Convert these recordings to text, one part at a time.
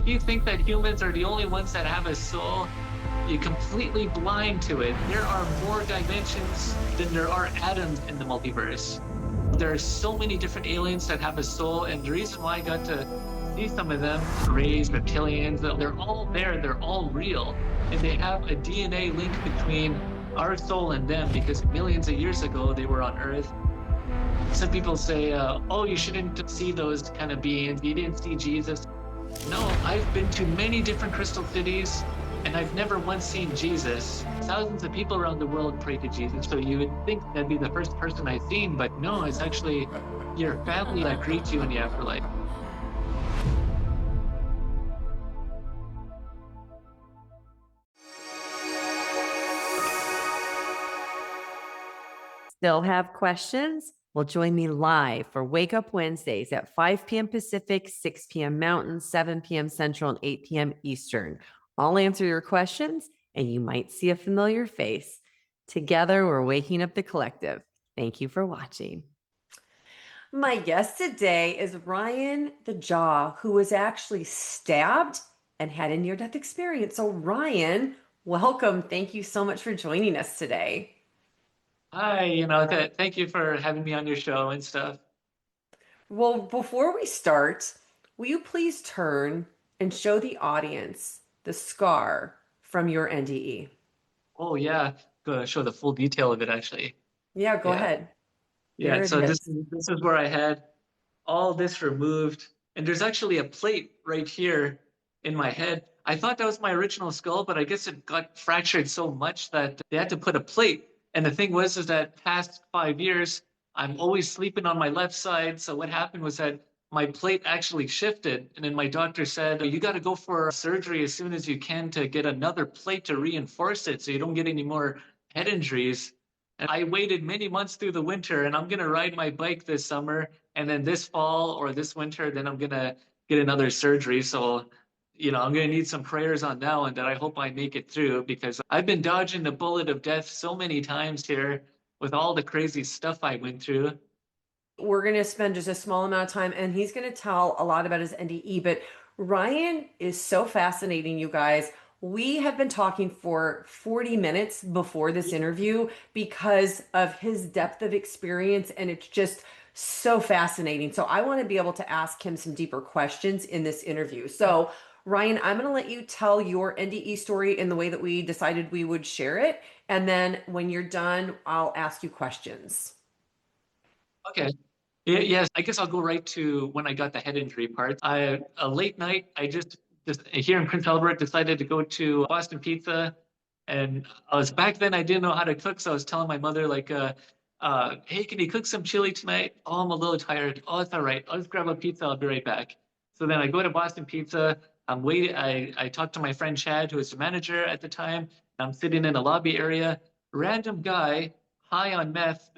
If you think that humans are the only ones that have a soul, you're completely blind to it. There are more dimensions than there are atoms in the multiverse. There are so many different aliens that have a soul, and the reason why I got to see some of them, rays, reptilians, they're all there, they're all real, and they have a DNA link between our soul and them because millions of years ago they were on Earth. Some people say, oh, you shouldn't see those kind of beings. You didn't see Jesus. No, I've been to many different crystal cities and I've never once seen Jesus. Thousands of people around the world pray to Jesus, so you would think that'd be the first person I've seen, but no, it's actually your family that greets you in the afterlife. Still have questions? Well, join me live for Wake Up Wednesdays at 5 p.m. Pacific, 6 p.m. Mountain, 7 p.m. Central, and 8 p.m. Eastern. I'll answer your questions, and you might see a familiar face. Together, we're waking up the collective. Thank you for watching. My guest today is Ryan the Jaw, who was actually stabbed and had a near-death experience. So, Ryan, welcome. Thank you so much for joining us today. Hi, thank you for having me on your show and stuff. Well, before we start, will you please turn and show the audience the scar from your NDE? Oh yeah, gonna show the full detail of it actually. Yeah, go Yeah. ahead. Yeah, There it so this is. this is where I had all this removed, and there's actually a plate right here in my head. I thought that was my original skull, but I guess it got fractured so much that they had to put a plate. And the thing was, is that past 5 years, I'm always sleeping on my left side. So what happened was that my plate actually shifted, and then my doctor said, you got to go for surgery as soon as you can to get another plate to reinforce it so you don't get any more head injuries. And I waited many months through the winter, and I'm gonna ride my bike this summer, and then this fall or this winter, then I'm gonna get another surgery. So, I'm gonna need some prayers on that one that I hope I make it through because I've been dodging the bullet of death so many times here with all the crazy stuff I went through. We're going to spend just a small amount of time, and he's going to tell a lot about his NDE. But Ryan is so fascinating, you guys. We have been talking for 40 minutes before this interview because of his depth of experience, and it's just so fascinating. So I want to be able to ask him some deeper questions in this interview. So, Ryan, I'm going to let you tell your NDE story in the way that we decided we would share it. And then when you're done, I'll ask you questions. Okay. Yes, I guess I'll go right to when I got the head injury part. A late night, I just here in Prince Albert decided to go to Boston Pizza, and I was back then I didn't know how to cook, so I was telling my mother like, hey, can you cook some chili tonight? Oh, I'm a little tired. Oh, it's all right. I'll just grab a pizza. I'll be right back. So then I go to Boston Pizza. I'm waiting. I talked to my friend Chad, who was the manager at the time. I'm sitting in the lobby area. Random guy, high on meth,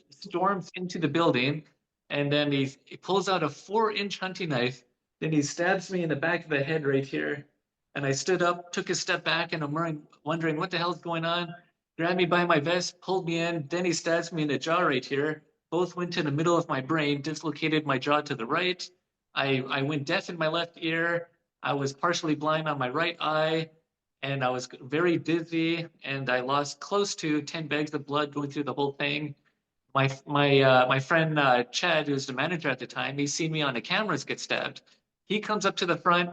storms into the building, and then he pulls out a 4-inch hunting knife. Then he stabs me in the back of the head right here. And I stood up, took a step back, and I'm wondering what the hell's going on. Grabbed me by my vest, pulled me in. Then he stabs me in the jaw right here. Both went to the middle of my brain, dislocated my jaw to the right. I went deaf in my left ear. I was partially blind on my right eye, and I was very dizzy, and I lost close to 10 bags of blood going through the whole thing. My friend Chad, who's the manager at the time, he's seen me on the cameras get stabbed. He comes up to the front,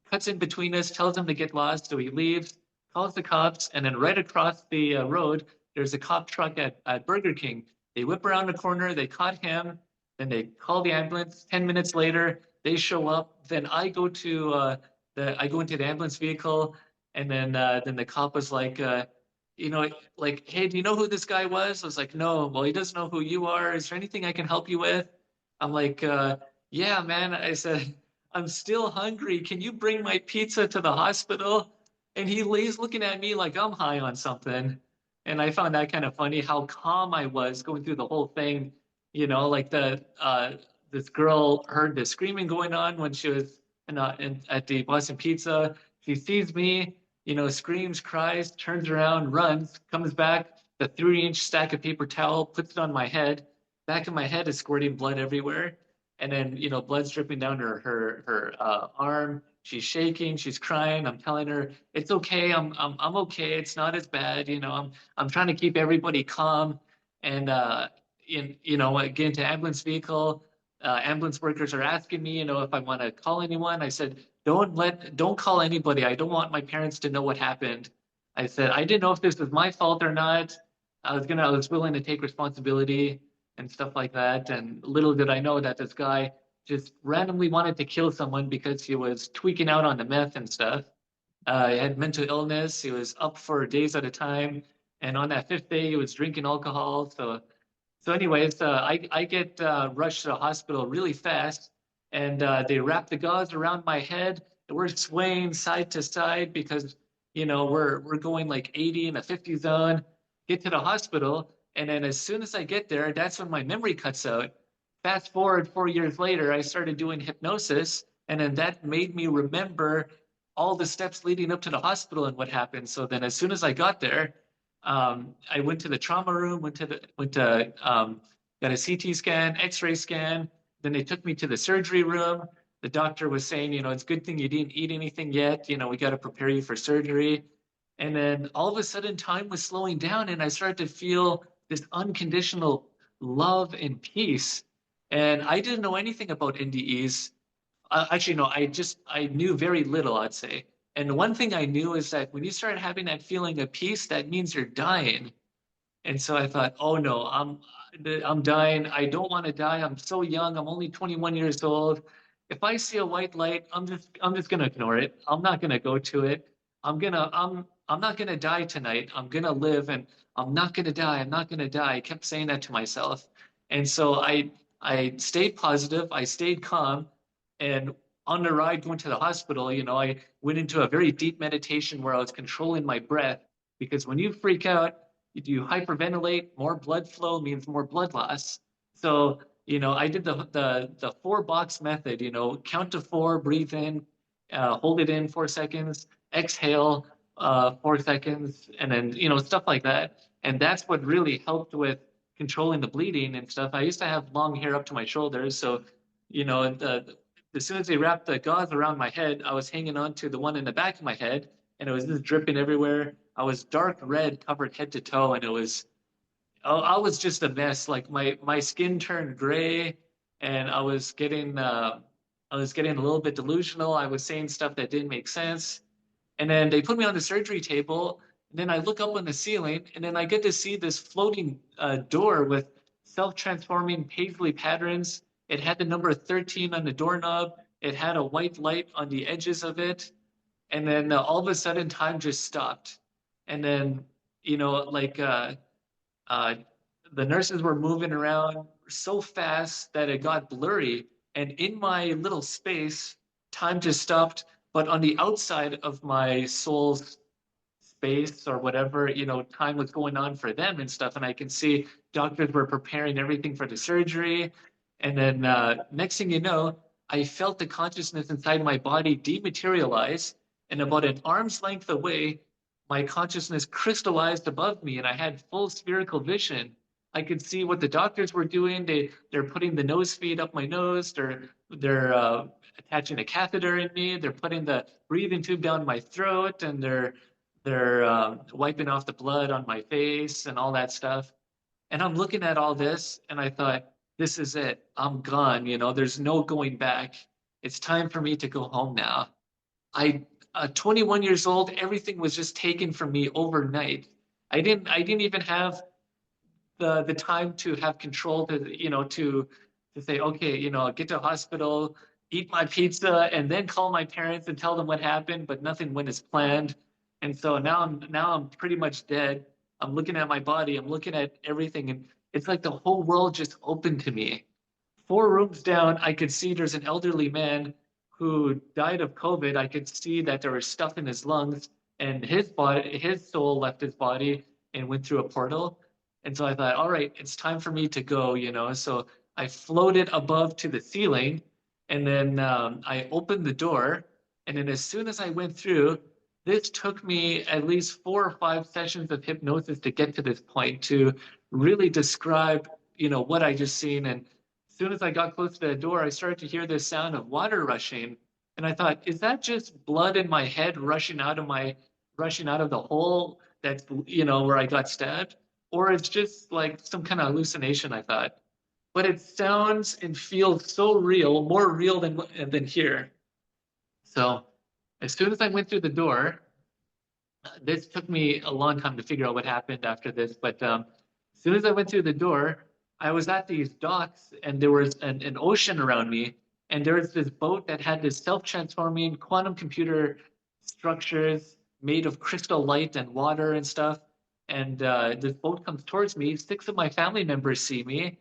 cuts in between us, tells him to get lost, so he leaves, calls the cops, and then right across the road, there's a cop truck at Burger King. They whip around the corner, they caught him, then they call the ambulance. 10 minutes later, they show up. Then I go into the ambulance vehicle, and then the cop was like, like, hey, do you know who this guy was? I was like, no. Well, he doesn't know who you are. Is there anything I can help you with? I'm like, yeah, man. I said, I'm still hungry. Can you bring my pizza to the hospital? And he's looking at me like I'm high on something. And I found that kind of funny how calm I was going through the whole thing. Like this girl heard the screaming going on when she was at the Boston Pizza. She sees me, screams, cries, turns around, runs, comes back, the 3-inch stack of paper towel, puts it on my head. Back of my head is squirting blood everywhere. And then, blood's dripping down her arm. She's shaking, she's crying. I'm telling her it's okay. I'm okay. It's not as bad. I'm trying to keep everybody calm. And I get into ambulance vehicle. Ambulance workers are asking me, if I want to call anyone. I said, don't call anybody. I don't want my parents to know what happened. I said, I didn't know if this was my fault or not. I was willing to take responsibility and stuff like that. And little did I know that this guy just randomly wanted to kill someone because he was tweaking out on the meth and stuff. He had mental illness. He was up for days at a time. And on that fifth day, he was drinking alcohol. So anyways, I get rushed to the hospital really fast, and they wrap the gauze around my head. And we're swaying side to side because we're going like 80 in a 50 zone. Get to the hospital, and then as soon as I get there, that's when my memory cuts out. Fast forward 4 years later, I started doing hypnosis, and then that made me remember all the steps leading up to the hospital and what happened. So then, as soon as I got there, I went to the trauma room, got a CT scan, X-ray scan. Then they took me to the surgery room. The doctor was saying, it's a good thing you didn't eat anything yet. We got to prepare you for surgery. And then all of a sudden, time was slowing down, and I started to feel this unconditional love and peace. And I didn't know anything about NDEs. Actually, no, I knew very little, I'd say. And one thing I knew is that when you start having that feeling of peace, that means you're dying. And so I thought, oh no, I'm dying. I don't want to die. I'm so young. I'm only 21 years old. If I see a white light, I'm just gonna ignore it. I'm not gonna go to it. I'm not gonna die tonight. I'm gonna live, and I'm not gonna die. I'm not gonna die. I kept saying that to myself. And so I stayed positive. I stayed calm. And on the ride going to the hospital, I went into a very deep meditation where I was controlling my breath, because when you freak out, you hyperventilate, more blood flow means more blood loss. So, I did the 4 box method, count to 4, breathe in, hold it in 4 seconds, exhale 4 seconds, and then, stuff like that. And that's what really helped with controlling the bleeding and stuff. I used to have long hair up to my shoulders. So, as soon as they wrapped the gauze around my head, I was hanging on to the one in the back of my head, and it was just dripping everywhere. I was dark red, covered head to toe, and I was just a mess. Like my skin turned gray, and I was getting a little bit delusional. I was saying stuff that didn't make sense. And then they put me on the surgery table, and then I look up on the ceiling, and then I get to see this floating door with self-transforming paisley patterns. It had the number 13 on the doorknob. It had a white light on the edges of it. And then all of a sudden, time just stopped. And then, like uh, the nurses were moving around so fast that it got blurry. And in my little space, time just stopped. But on the outside of my soul's space or whatever, time was going on for them and stuff. And I can see doctors were preparing everything for the surgery. And then next thing you know, I felt the consciousness inside my body dematerialize. And about an arm's length away, my consciousness crystallized above me, and I had full spherical vision. I could see what the doctors were doing. They're putting the nose feed up my nose. They're attaching a catheter in me. They're putting the breathing tube down my throat, and they're wiping off the blood on my face and all that stuff. And I'm looking at all this, and I thought, this is it. I'm gone. There's no going back. It's time for me to go home now. 21 years old, everything was just taken from me overnight. I didn't even have the time to have control to say, okay, get to a hospital, eat my pizza, and then call my parents and tell them what happened, but nothing went as planned. And so now I'm pretty much dead. I'm looking at my body, I'm looking at everything, and it's like the whole world just opened to me. 4 rooms down, I could see there's an elderly man who died of COVID. I could see that there was stuff in his lungs, and his soul left his body and went through a portal. And so I thought, all right, it's time for me to go, So I floated above to the ceiling, and then I opened the door. And then as soon as I went through, this took me at least 4 or 5 sessions of hypnosis to get to this point, to really describe, what I just seen. And as soon as I got close to the door, I started to hear this sound of water rushing. And I thought, is that just blood in my head rushing out of the hole that's, where I got stabbed? Or it's just like some kind of hallucination, I thought. But it sounds and feels so real, more real than here. So as soon as I went through the door, this took me a long time to figure out what happened after this, but as soon as I went through the door, I was at these docks and there was an ocean around me, and there was this boat that had this self-transforming quantum computer structures made of crystal light and water and stuff. And this boat comes towards me. 6 of my family members see me,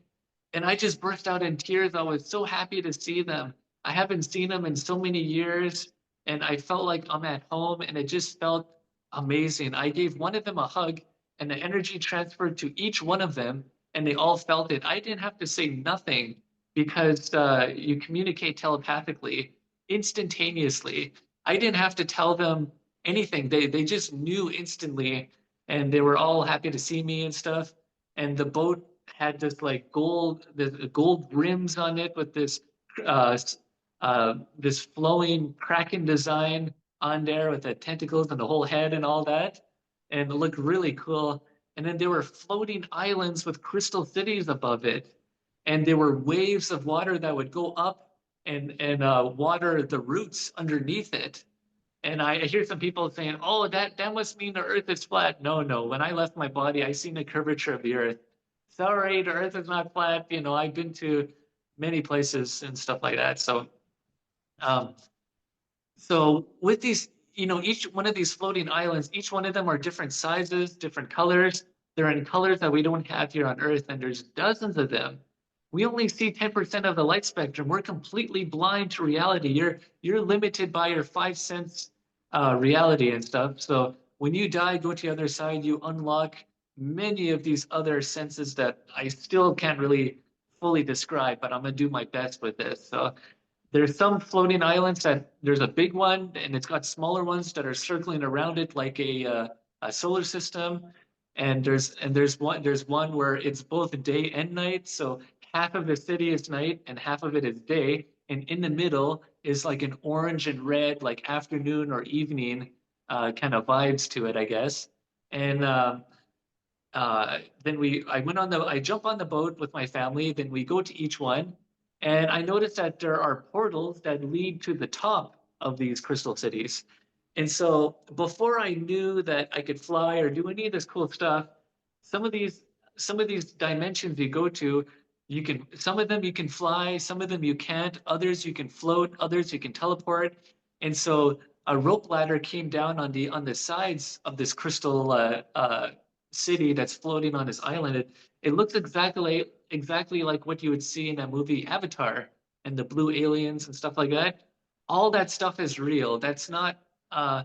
and I just burst out in tears. I was so happy to see them. I haven't seen them in so many years, and I felt like I'm at home, and it just felt amazing. I gave one of them a hug, and the energy transferred to each one of them, and they all felt it. I didn't have to say nothing because you communicate telepathically, instantaneously. I didn't have to tell them anything. They just knew instantly, and they were all happy to see me and stuff. And the boat had this gold rims on it with uh, this flowing kraken design on there with the tentacles and the whole head and all that, and it looked really cool. And then there were floating islands with crystal cities above it, and there were waves of water that would go up and water the roots underneath it. And I hear some people saying, "Oh, that must mean the Earth is flat." No, no. When I left my body, I seen the curvature of the Earth. Sorry, the Earth is not flat. I've been to many places and stuff like that. Um, so with these, each one of these floating islands, each one of them are different sizes, different colors. They're in colors that we don't have here on Earth, and there's dozens of them. We only see 10% of the light spectrum. We're completely blind to reality. You're limited by your 5 sense reality and stuff. So when you die, go to the other side, you unlock many of these other senses that I still can't really fully describe, but I'm gonna do my best with this. So there's some floating islands that there's a big one, and it's got smaller ones that are circling around it like a solar system. And there's one where it's both day and night. So half of the city is night and half of it is day. And in the middle is like an orange and red, like afternoon or evening kind of vibes to it, I guess. And then I jump on the boat with my family, then we go to each one. And I noticed that there are portals that lead to the top of these crystal cities. And so before I knew that I could fly or do any of this cool stuff, some of these some of these dimensions you go to, some of them you can fly, some of them you can't, others you can float, others you can teleport. And so a rope ladder came down on the sides of this crystal city that's floating on this island. It looks exactly like what you would see in that movie Avatar and the blue aliens and stuff like that. All that stuff is real. That's not uh,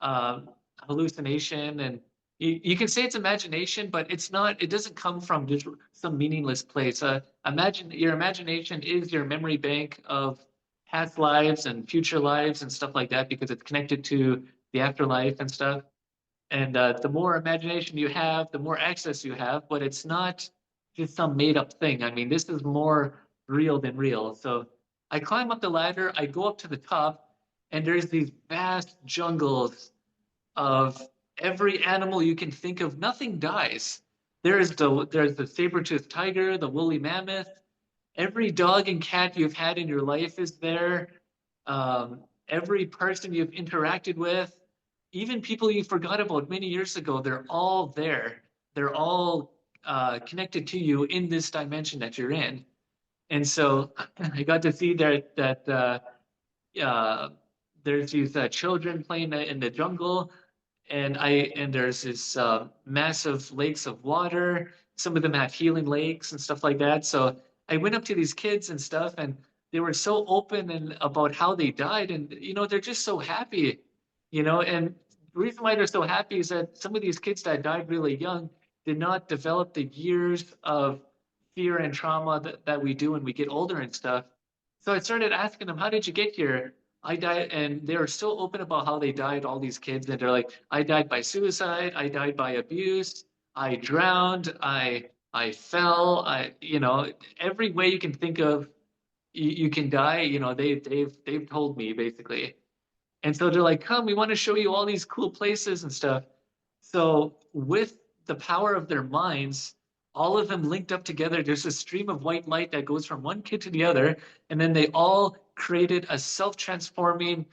uh, hallucination, and you can say it's imagination, but it's not. It doesn't come from just some meaningless place. Imagine your imagination is your memory bank of past lives and future lives and stuff like that because it's connected to the afterlife and stuff. And the more imagination you have, the more access you have, but it's not just some made up thing. I mean, this is more real than real. So I climb up the ladder, I go up to the top, and there's these vast jungles of every animal you can think of. Nothing dies. There's the saber-toothed tiger, the woolly mammoth. Every dog and cat you've had in your life is there. Every person you've interacted with, even people you forgot about many years ago, they're all there. They're all connected to you in this dimension that you're in. And so I got to see that uh, there's these children playing in the jungle, and there's this massive lakes of water. Some of them have healing lakes and stuff like that. So I went up to these kids and stuff, and they were so open and about how they died, and they're just so happy, And the reason why they're so happy is that some of these kids that died really young did not develop the years of fear and trauma that we do when we get older and stuff. So I started asking them, "How did you get here?" I died, and they were so open about how they died, all these kids, and they're like, "I died by suicide, I died by abuse, I drowned, I fell, every way you can think of, you can die. They've told me basically. And so they're like, come, we want to show you all these cool places and stuff. So with the power of their minds, all of them linked up together, there's a stream of white light that goes from one kid to the other, and then they all created a self-transforming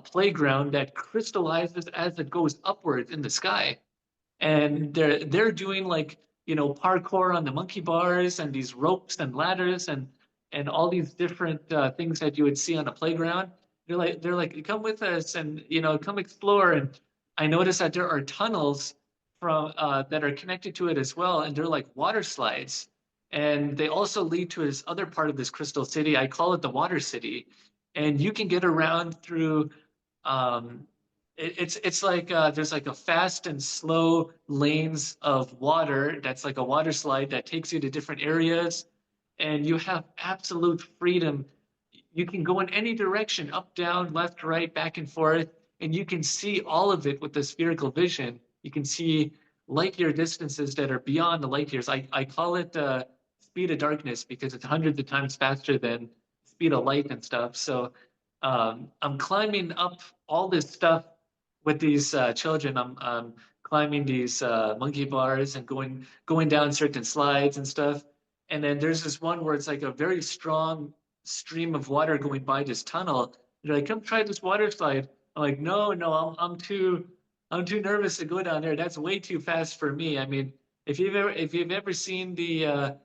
playground that crystallizes as it goes upwards in the sky. And they're doing like parkour on the monkey bars and these ropes and ladders and all these different things that you would see on a playground. They're like come with us and come explore. And I noticed that there are tunnels from that are connected to it as well, and they're like water slides, and they also lead to this other part of this crystal city. I call it the water city, and you can get around through um, it's like there's like a fast and slow lanes of water that's like a water slide that takes you to different areas, and you have absolute freedom. You can go in any direction, up, down, left, right, back and forth, and you can see all of it with the spherical vision. You can see light year distances that are beyond the light years. I call it speed of darkness because it's hundreds of times faster than speed of light and stuff. So I'm climbing up all this stuff with these children. I'm climbing these monkey bars and going down certain slides and stuff. And then there's this one where it's like a very strong stream of water going by this tunnel. They're like, "Come try this water slide." I'm like, "No, no, I'm too nervous to go down there. That's way too fast for me." I mean, if you've ever seen the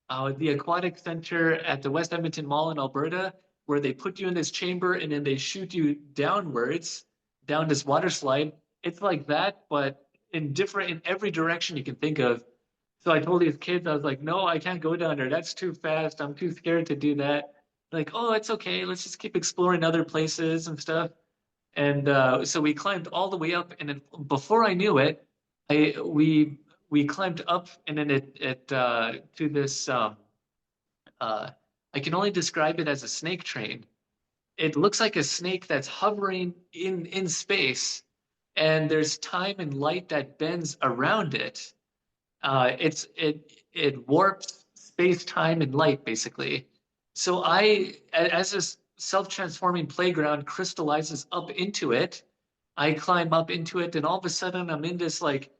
aquatic center at the West Edmonton Mall in Alberta, where they put you in this chamber and then they shoot you downwards down this water slide. It's like that, but in every direction you can think of. So I told these kids, I was like, no, I can't go down there. That's too fast. I'm too scared to do that. Like, oh, it's okay. Let's just keep exploring other places and stuff. And so we climbed all the way up, and then before I knew it, I we climbed up, and then it to this uh, I can only describe it as a snake train. It looks like a snake that's hovering in space, and there's time and light that bends around it. It warps space, time, and light basically. So as this self-transforming playground crystallizes up into it, I climb up into it, and all of a sudden I'm in this like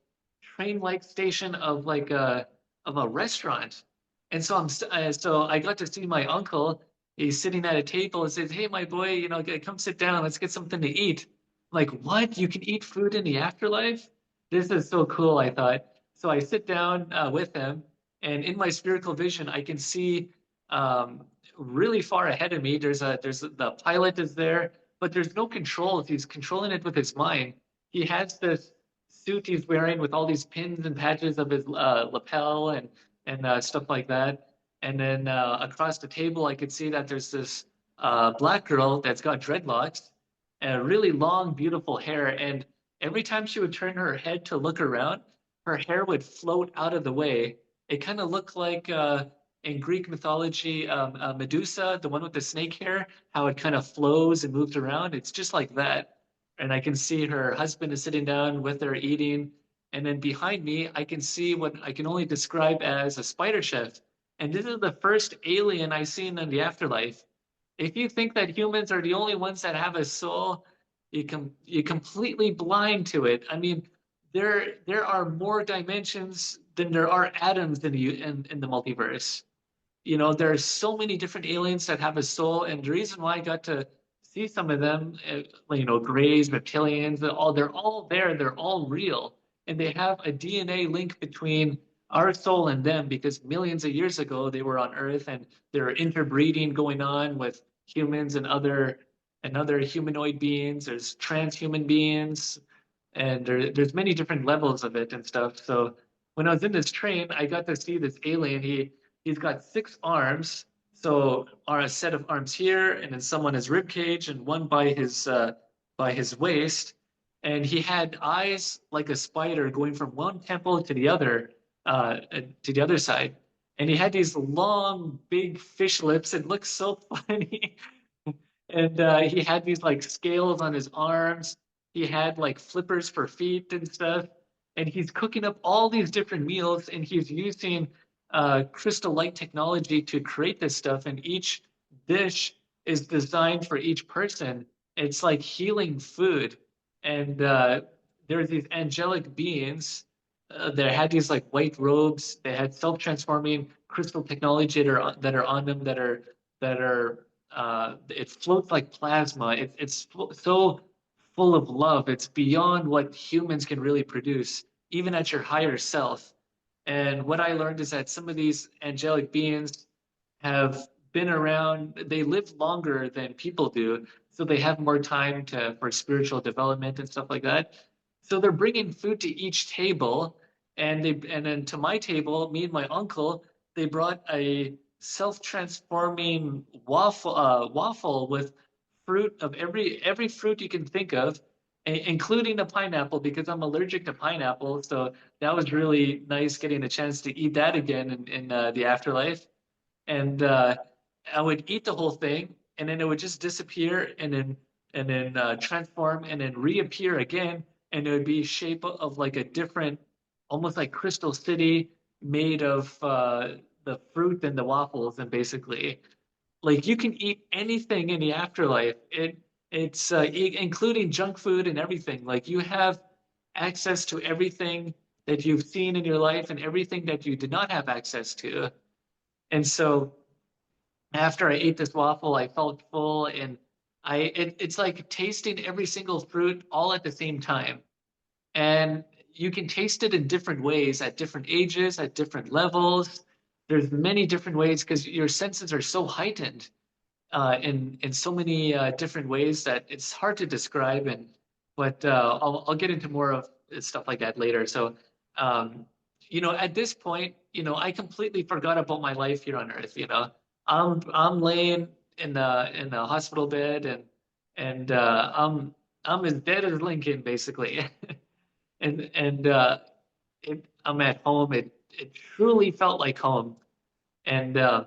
train-like station of a restaurant. And so I got to see my uncle. He's sitting at a table and says, "Hey, my boy, come sit down. Let's get something to eat." I'm like, what? You can eat food in the afterlife? This is so cool, I thought. So I sit down with him, and in my spherical vision, I can see um, really far ahead of me. There's the pilot is there, but there's no controls. He's controlling it with his mind. He has this suit he's wearing with all these pins and patches of his lapel and stuff like that. And then across the table, I could see that there's this black girl that's got dreadlocks and really long, beautiful hair. And every time she would turn her head to look around, her hair would float out of the way. It kind of looked like in Greek mythology, Medusa, the one with the snake hair, how it kind of flows and moves around. It's just like that. And I can see her husband is sitting down with her eating. And then behind me, I can see what I can only describe as a spider chef. And this is the first alien I've seen in the afterlife. If you think that humans are the only ones that have a soul, you're completely blind to it. I mean, there are more dimensions than there are atoms in the multiverse. There are so many different aliens that have a soul, and the reason why I got to see some of them, grays, reptilians, they're all there, they're all real, and they have a DNA link between our soul and them because millions of years ago they were on Earth, and there are interbreeding going on with humans and other humanoid beings. There's transhuman beings, and there's many different levels of it and stuff. So when I was in this train, I got to see this alien. He's got 6 arms, so are a set of arms here, and then some on his rib cage, and one by his waist. And he had eyes like a spider going from one temple to the other side. And he had these long, big fish lips. It looks so funny. And he had these like scales on his arms. He had like flippers for feet and stuff. And he's cooking up all these different meals, and he's using crystal light technology to create this stuff, and each dish is designed for each person. It's like healing food, and there's these angelic beings. They had these like white robes. They had self-transforming crystal technology that are on them that are it floats like plasma. So full of love. It's beyond what humans can really produce, even at your higher self. And what I learned is that some of these angelic beings have been around, they live longer than people do, so they have more time for spiritual development and stuff like that. So they're bringing food to each table, and then to my table, me and my uncle, they brought a self-transforming waffle with fruit of every fruit you can think of, including a pineapple because I'm allergic to pineapple. So that was really nice getting a chance to eat that again in the afterlife. And I would eat the whole thing, and then it would just disappear, and then transform, and then reappear again, and it would be shape of like a different, almost like Crystal City made of the fruit and the waffles, and basically like you can eat anything in the afterlife. Including junk food and everything. Like you have access to everything that you've seen in your life and everything that you did not have access to. And so after I ate this waffle, I felt full, and it's like tasting every single fruit all at the same time. And you can taste it in different ways at different ages, at different levels. There's many different ways because your senses are so heightened in so many different ways that it's hard to describe. And but I'll get into more of stuff like that later. So um, at this point, I completely forgot about my life here on Earth. I'm laying in the hospital bed, and I'm as dead as Lincoln basically, and I'm at home. It truly felt like home, and.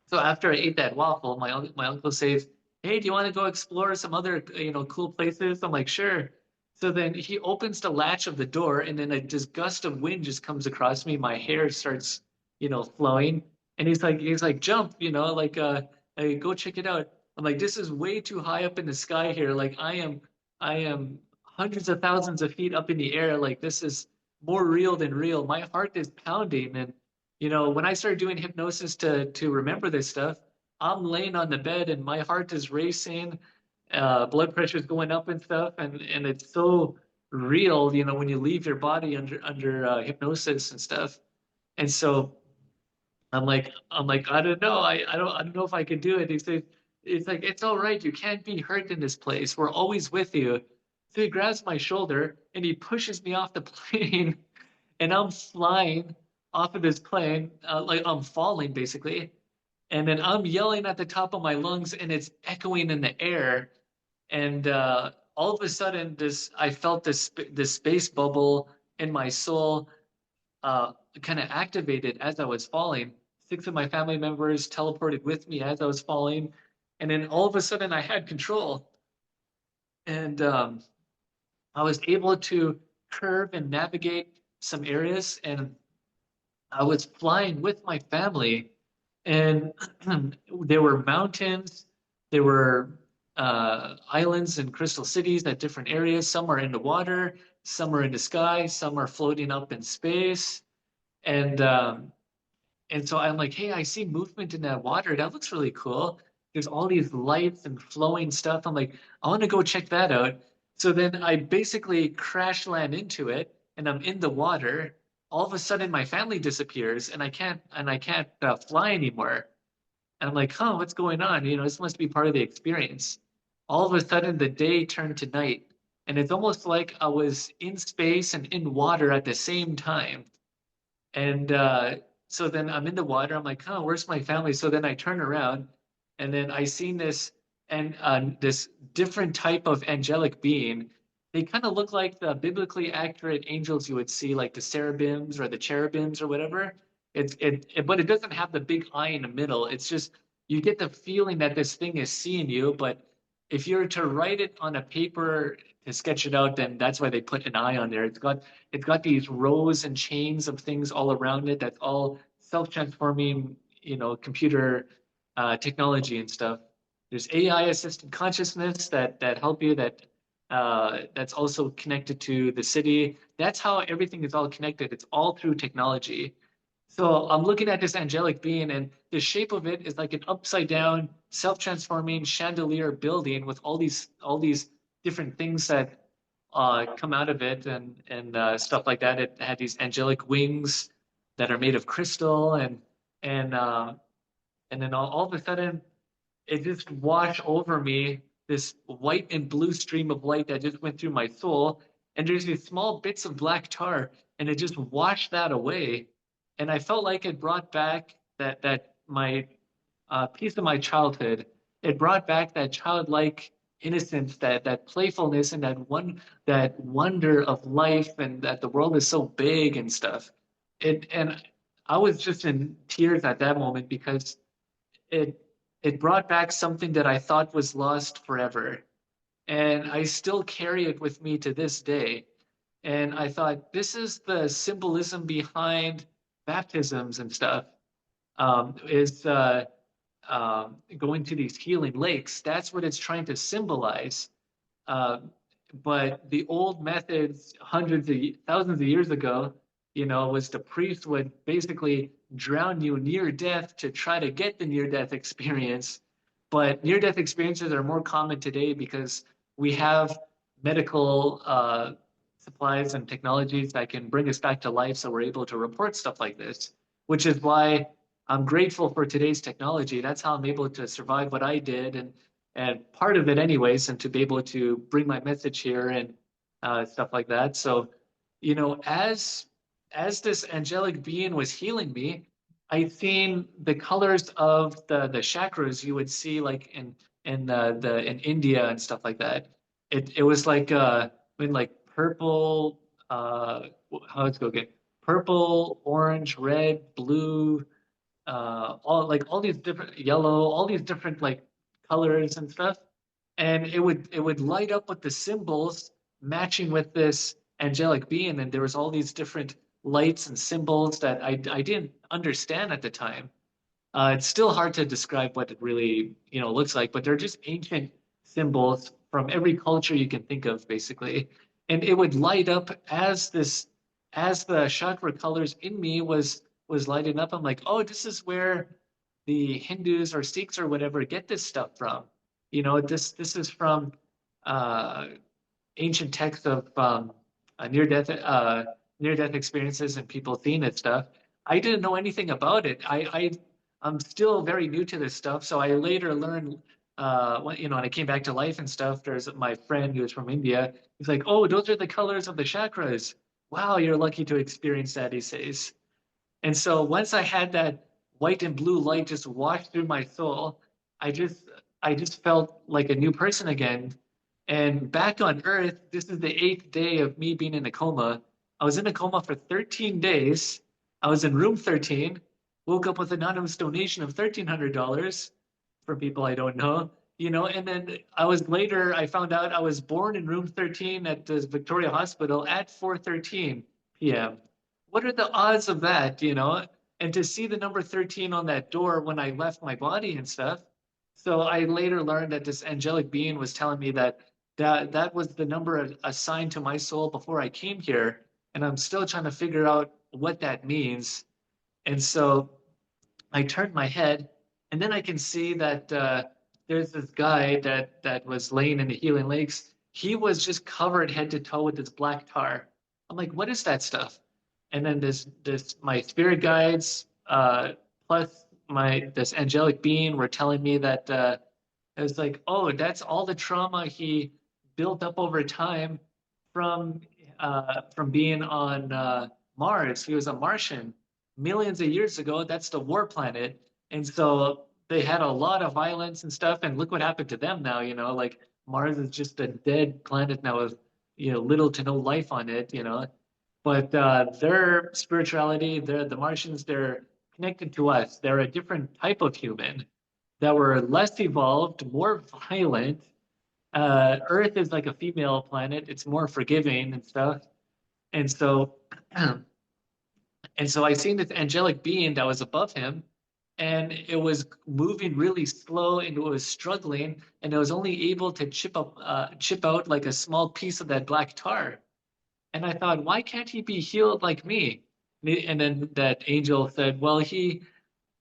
So after I ate that waffle, my uncle says, "Hey, do you want to go explore some other cool places?" I'm like, "Sure." So then he opens the latch of the door, and then this gust of wind just comes across me. My hair starts flowing, and he's like, "Jump!" Like hey, go check it out. I'm like, "This is way too high up in the sky here. Like I am hundreds of thousands of feet up in the air. Like this is more real than real. My heart is pounding." And when I started doing hypnosis to remember this stuff, I'm laying on the bed and my heart is racing, blood pressure is going up and stuff, and it's so real, when you leave your body under hypnosis and stuff. And so I'm like, I don't know, I don't know if I can do it. He said, it's like it's all right, you can't be hurt in this place. We're always with you. So he grabs my shoulder and he pushes me off the plane and I'm flying off of this plane, like I'm falling basically. And then I'm yelling at the top of my lungs, and it's echoing in the air. And all of a sudden, I felt this space bubble in my soul uh, kind of activated as I was falling. Six of my family members teleported with me as I was falling, and then all of a sudden, I had control, and I was able to curve and navigate some areas, and I was flying with my family, and there were mountains, there were islands and crystal cities at different areas. Some are in the water, some are in the sky, some are floating up in space. And and so I'm like, hey, I see movement in that water. That looks really cool. There's all these lights and flowing stuff. I'm like, I want to go check that out. So then I basically crash land into it, and I'm in the water. All of a sudden, my family disappears, and I can't fly anymore. And I'm like, huh, what's going on? This must be part of the experience. All of a sudden, the day turned to night, and it's almost like I was in space and in water at the same time. And so then I'm in the water. I'm like, huh, where's my family? So then I turn around, and then I seen this different type of angelic being. They kind of look like the biblically accurate angels you would see, like the cherubims or the cherubims or whatever. But it doesn't have the big eye in the middle. It's just you get the feeling that this thing is seeing you, but if you were to write it on a paper to sketch it out, then that's why they put an eye on there. It's got these rows and chains of things all around it that's all self-transforming, computer technology and stuff. There's AI assisted consciousness that help you that's also connected to the city. That's how everything is all connected. It's all through technology. So I'm looking at this angelic being, and the shape of it is like an upside down, self-transforming chandelier building with all these different things that come out of it and stuff like that. It had these angelic wings that are made of crystal, and and then all of a sudden it just washed over me, this white and blue stream of light that just went through my soul. And there's these small bits of black tar, and it just washed that away. And I felt like it brought back that my piece of my childhood. It brought back that childlike innocence, that playfulness, and that wonder of life, and that the world is so big and stuff. And I was just in tears at that moment because it it brought back something that I thought was lost forever. And I still carry it with me to this day. And I thought, this is the symbolism behind baptisms and stuff, is going to these healing lakes. That's what it's trying to symbolize. Uh, but the old methods, hundreds of thousands of years ago, was the priest would basically drown you near death to try to get the near death experience. But near death experiences are more common today because we have medical supplies and technologies that can bring us back to life. So we're able to report stuff like this, which is why I'm grateful for today's technology. That's how I'm able to survive what I did, and part of it anyways, and to be able to bring my message here and stuff like that. So, as this angelic being was healing me, I seen the colors of the chakras you would see like in India and stuff like that. It was like like purple, how it's go again? Purple, orange, red, blue, all these different yellow, all these different like colors and stuff. And it would light up with the symbols matching with this angelic being. And there was all these different lights and symbols that I didn't understand at the time. It's still hard to describe what it really, looks like, but they're just ancient symbols from every culture you can think of, basically. And it would light up as the chakra colors in me was lighting up. I'm like, oh, this is where the Hindus or Sikhs or whatever get this stuff from. This is from uh, ancient texts of near death experiences and people seeing it stuff. I didn't know anything about it. I'm still very new to this stuff. So I later learned when I came back to life and stuff. There's my friend who was from India. He's like, oh, those are the colors of the chakras. Wow, you're lucky to experience that, he says. And so once I had that white and blue light just wash through my soul, I just I just felt like a new person again. And back on Earth, this is the eighth day of me being in a coma. I was in a coma for 13 days. I was in room 13, woke up with an anonymous donation of $1,300 for people I don't know, and then I found out I was born in room 13 at the Victoria Hospital at 4:13 p.m. What are the odds of that? And to see the number 13 on that door when I left my body and stuff. So I later learned that this angelic being was telling me that was the number assigned to my soul before I came here. And I'm still trying to figure out what that means. And so I turned my head, and then I can see that there's this guy that was laying in the healing lakes. He was just covered head to toe with this black tar. I'm like, what is that stuff? And then this my spirit guides plus my this angelic being were telling me that it was like, oh, that's all the trauma he built up over time from from being on Mars. He was a Martian millions of years ago. That's the war planet, and so they had a lot of violence and stuff. And look what happened to them now. Like Mars is just a dead planet now with little to no life on it. But their spirituality, the Martians, they're connected to us. They're a different type of human that were less evolved, more violent, Earth is like a female planet. It's more forgiving and stuff. And so, and so I seen this angelic being that was above him, and it was moving really slow, and it was struggling, and it was only able to chip out like a small piece of that black tar. And I thought, why can't he be healed like me? And then that angel said, well, he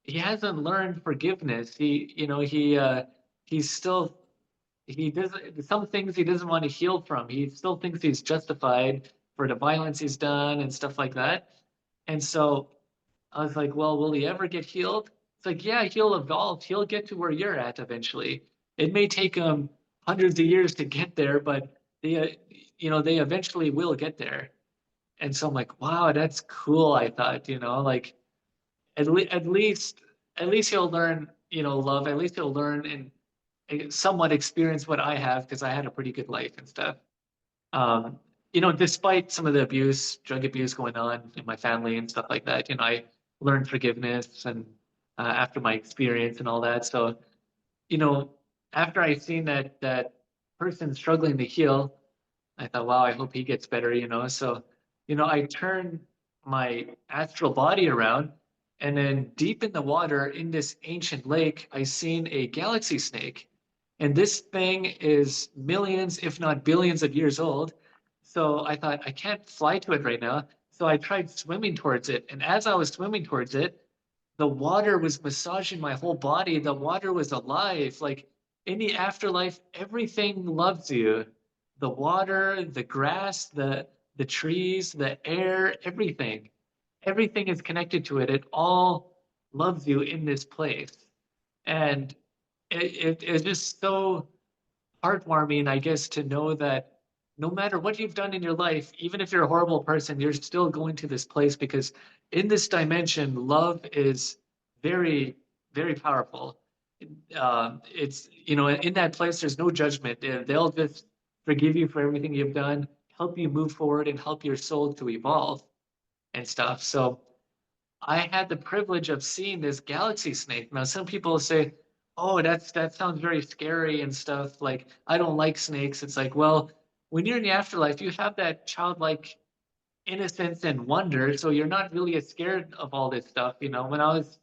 hasn't learned forgiveness. He's still he doesn't some things he doesn't want to heal from. He still thinks he's justified for the violence he's done and stuff like that. And so I was like, well, will he ever get healed? It's like, yeah, he'll evolve. He'll get to where you're at eventually. It may take him hundreds of years to get there, but they eventually will get there. And so I'm like, wow, that's cool. I thought, like at, le at least he'll learn, love. At least he'll learn and somewhat experience what I have because I had a pretty good life and stuff. Um, Despite some of the abuse, drug abuse going on in my family and stuff like that, I learned forgiveness and after my experience and all that. So, you know, after I seen that person struggling to heal, I thought, wow, I hope he gets better. So, I turned my astral body around, and then deep in the water in this ancient lake, I seen a galaxy snake. And this thing is millions, if not billions of years old. So I thought, I can't fly to it right now. So I tried swimming towards it. And as I was swimming towards it, the water was massaging my whole body. The water was alive. Like in the afterlife, everything loves you. The water, the grass, the trees, the air, everything. Everything is connected to it. It all loves you in this place. And it's just so heartwarming, I guess, to know that no matter what you've done in your life, even if you're a horrible person, you're still going to this place because in this dimension, love is very, very powerful. In that place, there's no judgment. They'll just forgive you for everything you've done, help you move forward, and help your soul to evolve and stuff. So I had the privilege of seeing this galaxy snake. Now, some people say, "Oh, that sounds very scary and stuff." Like, I don't like snakes. It's like, well, when you're in the afterlife, you have that childlike innocence and wonder, so you're not really as scared of all this stuff. When I was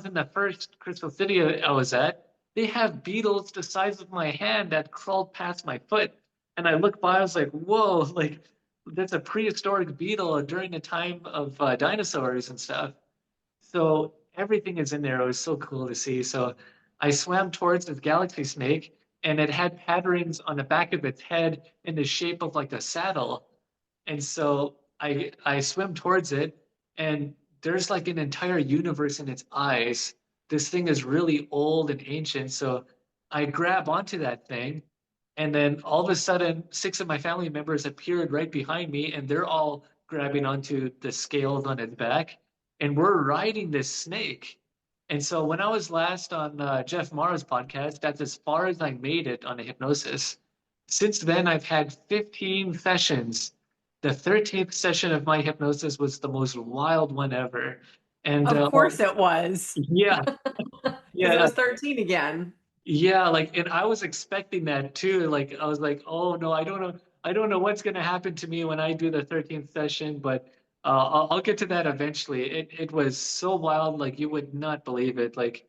in the first Crystal City I was at, they have beetles the size of my hand that crawled past my foot. And I looked by, I was like, whoa, like that's a prehistoric beetle during the time of dinosaurs and stuff. So everything is in there. It was so cool to see. So I swam towards this galaxy snake, and it had patterns on the back of its head in the shape of like a saddle. And so I swim towards it, and there's like an entire universe in its eyes. This thing is really old and ancient. So I grab onto that thing, and then all of a sudden, six of my family members appeared right behind me, and they're all grabbing onto the scales on its back, and we're riding this snake. And so when I was last on Jeff Mara's podcast, that's as far as I made it on a hypnosis. Since then, I've had 15 sessions. The 13th session of my hypnosis was the most wild one ever. And Of course it was, yeah, because it yeah, was 13 again. yeah, like, and I was expecting that too. Like, I was like, oh no, I don't know what's gonna happen to me when I do the 13th session, but I'll get to that eventually. It was so wild, like you would not believe it. Like,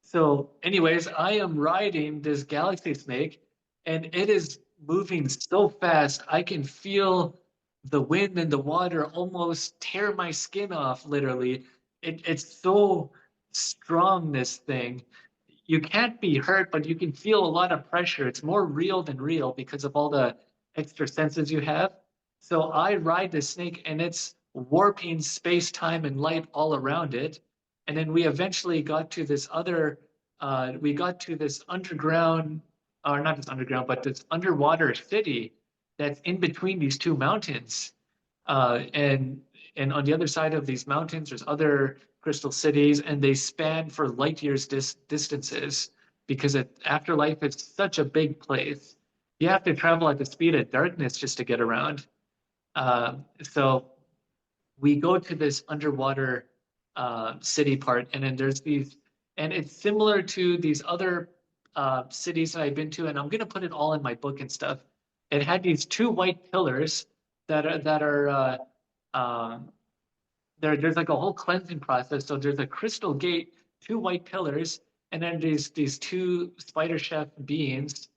so, anyways, I am riding this galaxy snake, and it is moving so fast. I can feel the wind and the water almost tear my skin off, literally. It's so strong, this thing. You can't be hurt, but you can feel a lot of pressure. It's more real than real because of all the extra senses you have. So I ride the snake, and it's warping space, time, and light all around it. And then we eventually got to this underground, or not this underground, but this underwater city that's in between these two mountains. And on the other side of these mountains, there's other crystal cities, and they span for light years distances because afterlife is such a big place. You have to travel at the speed of darkness just to get around. So we go to this underwater city part, and then there's these, and it's similar to these other cities that I've been to, and I'm gonna put it all in my book and stuff. It had these two white pillars that are there's like a whole cleansing process. So there's a crystal gate, two white pillars, and then these two spider chef beings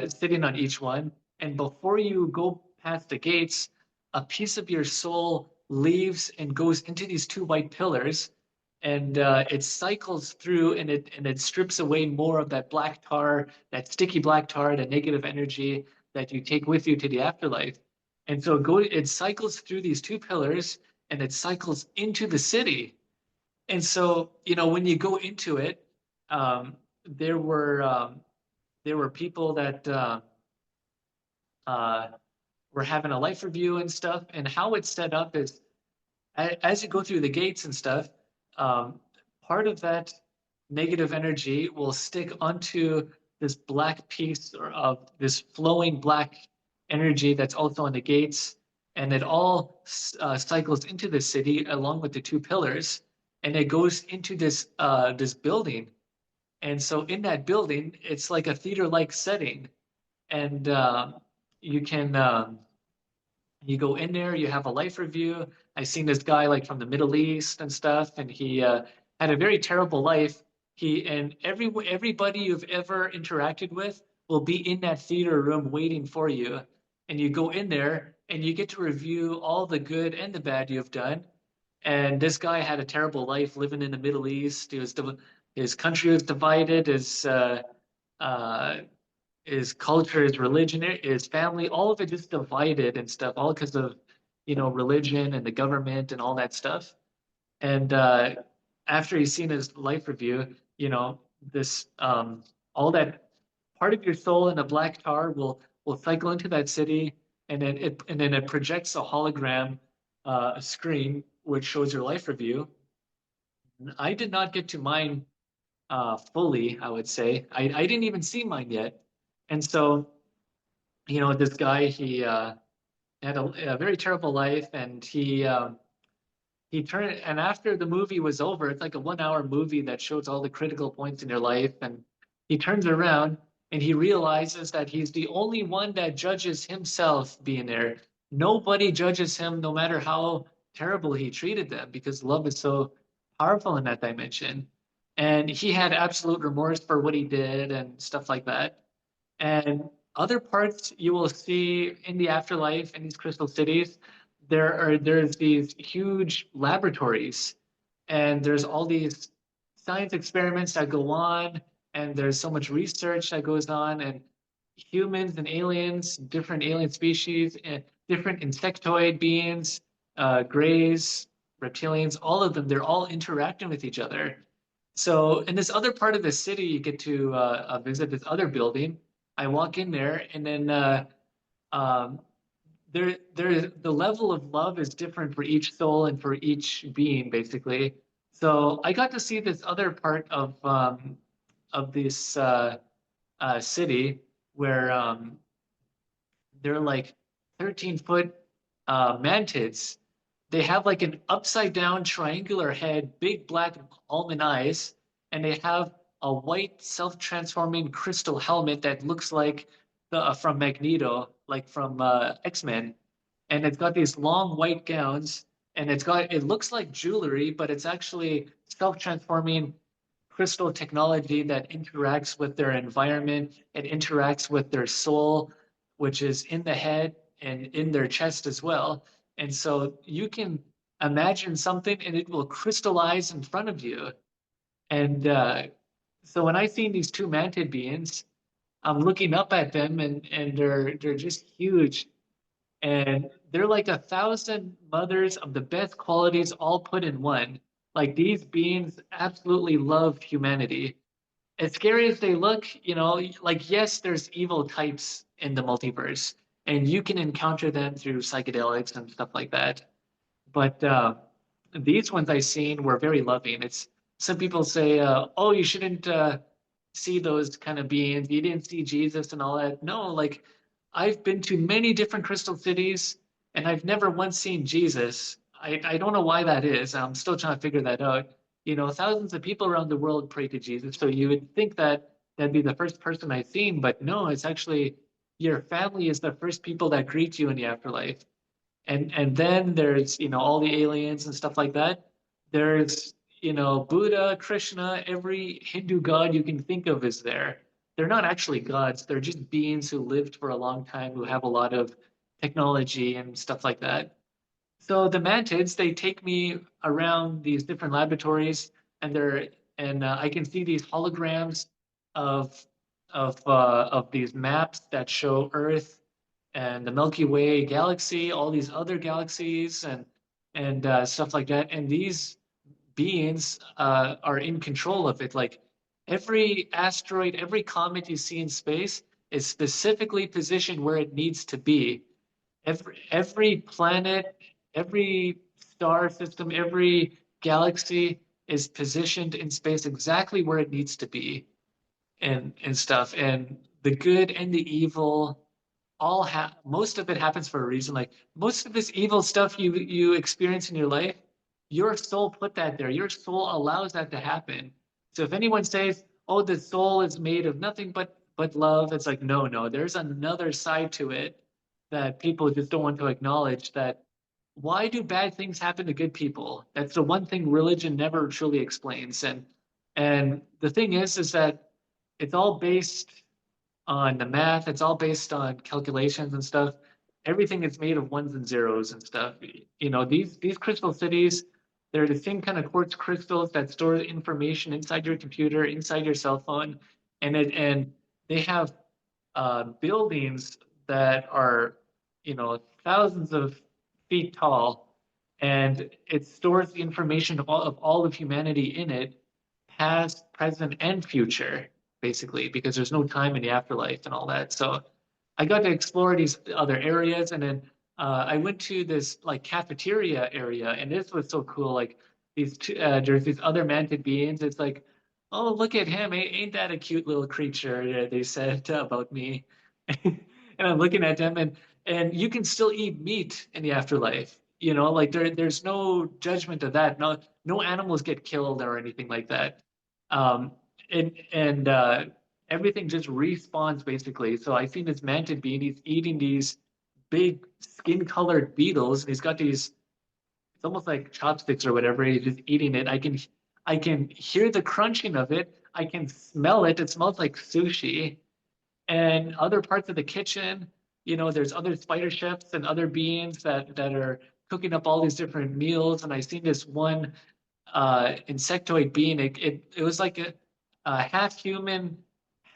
sitting on each one. And before you go past the gates, a piece of your soul leaves and goes into these two white pillars, and it cycles through and it strips away more of that black tar, that sticky black tar, the negative energy that you take with you to the afterlife. And so it cycles through these two pillars and it cycles into the city. And so, when you go into it, um, there were um, there were people that uh, were having a life review and stuff. And how it's set up is as you go through the gates and stuff, um, part of that negative energy will stick onto this black piece or of this flowing black energy that's also on the gates. And it all cycles into the city along with the two pillars. And it goes into this building. And so in that building, it's like a theater-like setting. And you can you go in there, you have a life review. I seen this guy like from the Middle East and stuff, and he had a very terrible life. He and everybody you've ever interacted with will be in that theater room waiting for you. And you go in there and you get to review all the good and the bad you've done. And this guy had a terrible life living in the Middle East. His country was divided. Uh, his culture, his religion, his family, all of it just divided and stuff, all because of, religion and the government and all that stuff. And after he's seen his life review, this all that part of your soul in a black tar will cycle into that city, and then it projects a hologram screen which shows your life review. I did not get to mine fully, I would say. I didn't even see mine yet. And so, this guy, he had a very terrible life, and he turned, and after the movie was over, it's like a 1 hour movie that shows all the critical points in your life, and he turns around and he realizes that he's the only one that judges himself being there. Nobody judges him, no matter how terrible he treated them, because love is so powerful in that dimension. And he had absolute remorse for what he did and stuff like that. And other parts you will see in the afterlife in these crystal cities, there's these huge laboratories, and there's all these science experiments that go on, and there's so much research that goes on, and humans and aliens, different alien species, and different insectoid beings, greys, reptilians, all of them, they're all interacting with each other. So in this other part of the city, you get to visit this other building. I walk in there, and then um, the level of love is different for each soul and for each being, basically. So I got to see this other part of this city where they're like 13-foot mantids. They have like an upside down triangular head, big black almond eyes, and they have a white self-transforming crystal helmet that looks like the from Magneto, like from X-Men. And it's got these long white gowns, and it looks like jewelry, but it's actually self-transforming crystal technology that interacts with their environment. It interacts with their soul, which is in the head and in their chest as well. And so you can imagine something and it will crystallize in front of you. And so when I see these two mantid beings, I'm looking up at them, and they're just huge. And they're like 1,000 mothers of the best qualities all put in one. Like, these beings absolutely love humanity. As scary as they look, like, yes, there's evil types in the multiverse, and you can encounter them through psychedelics and stuff like that. But these ones I've seen were very loving. It's Some people say, "Oh, you shouldn't see those kind of beings. You didn't see Jesus and all that." No, like, I've been to many different crystal cities, and I've never once seen Jesus. I don't know why that is. I'm still trying to figure that out. Thousands of people around the world pray to Jesus, so you would think that that'd be the first person I've seen, but no, it's actually your family is the first people that greet you in the afterlife. And then there's, all the aliens and stuff like that. There's, Buddha, Krishna, every Hindu god you can think of is there. They're not actually gods, they're just beings who lived for a long time, who have a lot of technology and stuff like that. So the mantids, they take me around these different laboratories, and I can see these holograms of of these maps that show Earth and the Milky Way galaxy, all these other galaxies, and stuff like that. And these beings are in control of it. Like every asteroid, every comet you see in space is specifically positioned where it needs to be. Every planet, every star system, every galaxy is positioned in space exactly where it needs to be, and stuff. And the good and the evil all have most of it happens for a reason. Like most of this evil stuff you experience in your life, your soul put that there. Your soul allows that to happen. So if anyone says, "Oh, the soul is made of nothing but love," it's like, no, no, there's another side to it that people just don't want to acknowledge. That why do bad things happen to good people? That's the one thing religion never truly explains. And the thing is that it's all based on the math. It's all based on calculations and stuff. Everything is made of ones and zeros and stuff. These crystal cities, they're the same kind of quartz crystals that store information inside your computer, inside your cell phone, and they have buildings that are, thousands of feet tall, and it stores the information of all of humanity in it, past, present, and future, basically, because there's no time in the afterlife and all that. So I got to explore these other areas, and then I went to this like cafeteria area, and this was so cool. Like there's these other mantid beings. It's like, oh, look at him! Ain't that a cute little creature? They said about me, and I'm looking at them, and you can still eat meat in the afterlife. Like there's no judgment of that. No animals get killed or anything like that. Um, and everything just respawns basically. So I seen this mantid being, he's eating these big skin-colored beetles, and he's got these, it's almost like chopsticks or whatever. He's just eating it. I can hear the crunching of it. I can smell it. It smells like sushi. And other parts of the kitchen, there's other spider chefs and other beings that are cooking up all these different meals. And I seen this one insectoid being. It was like a half human,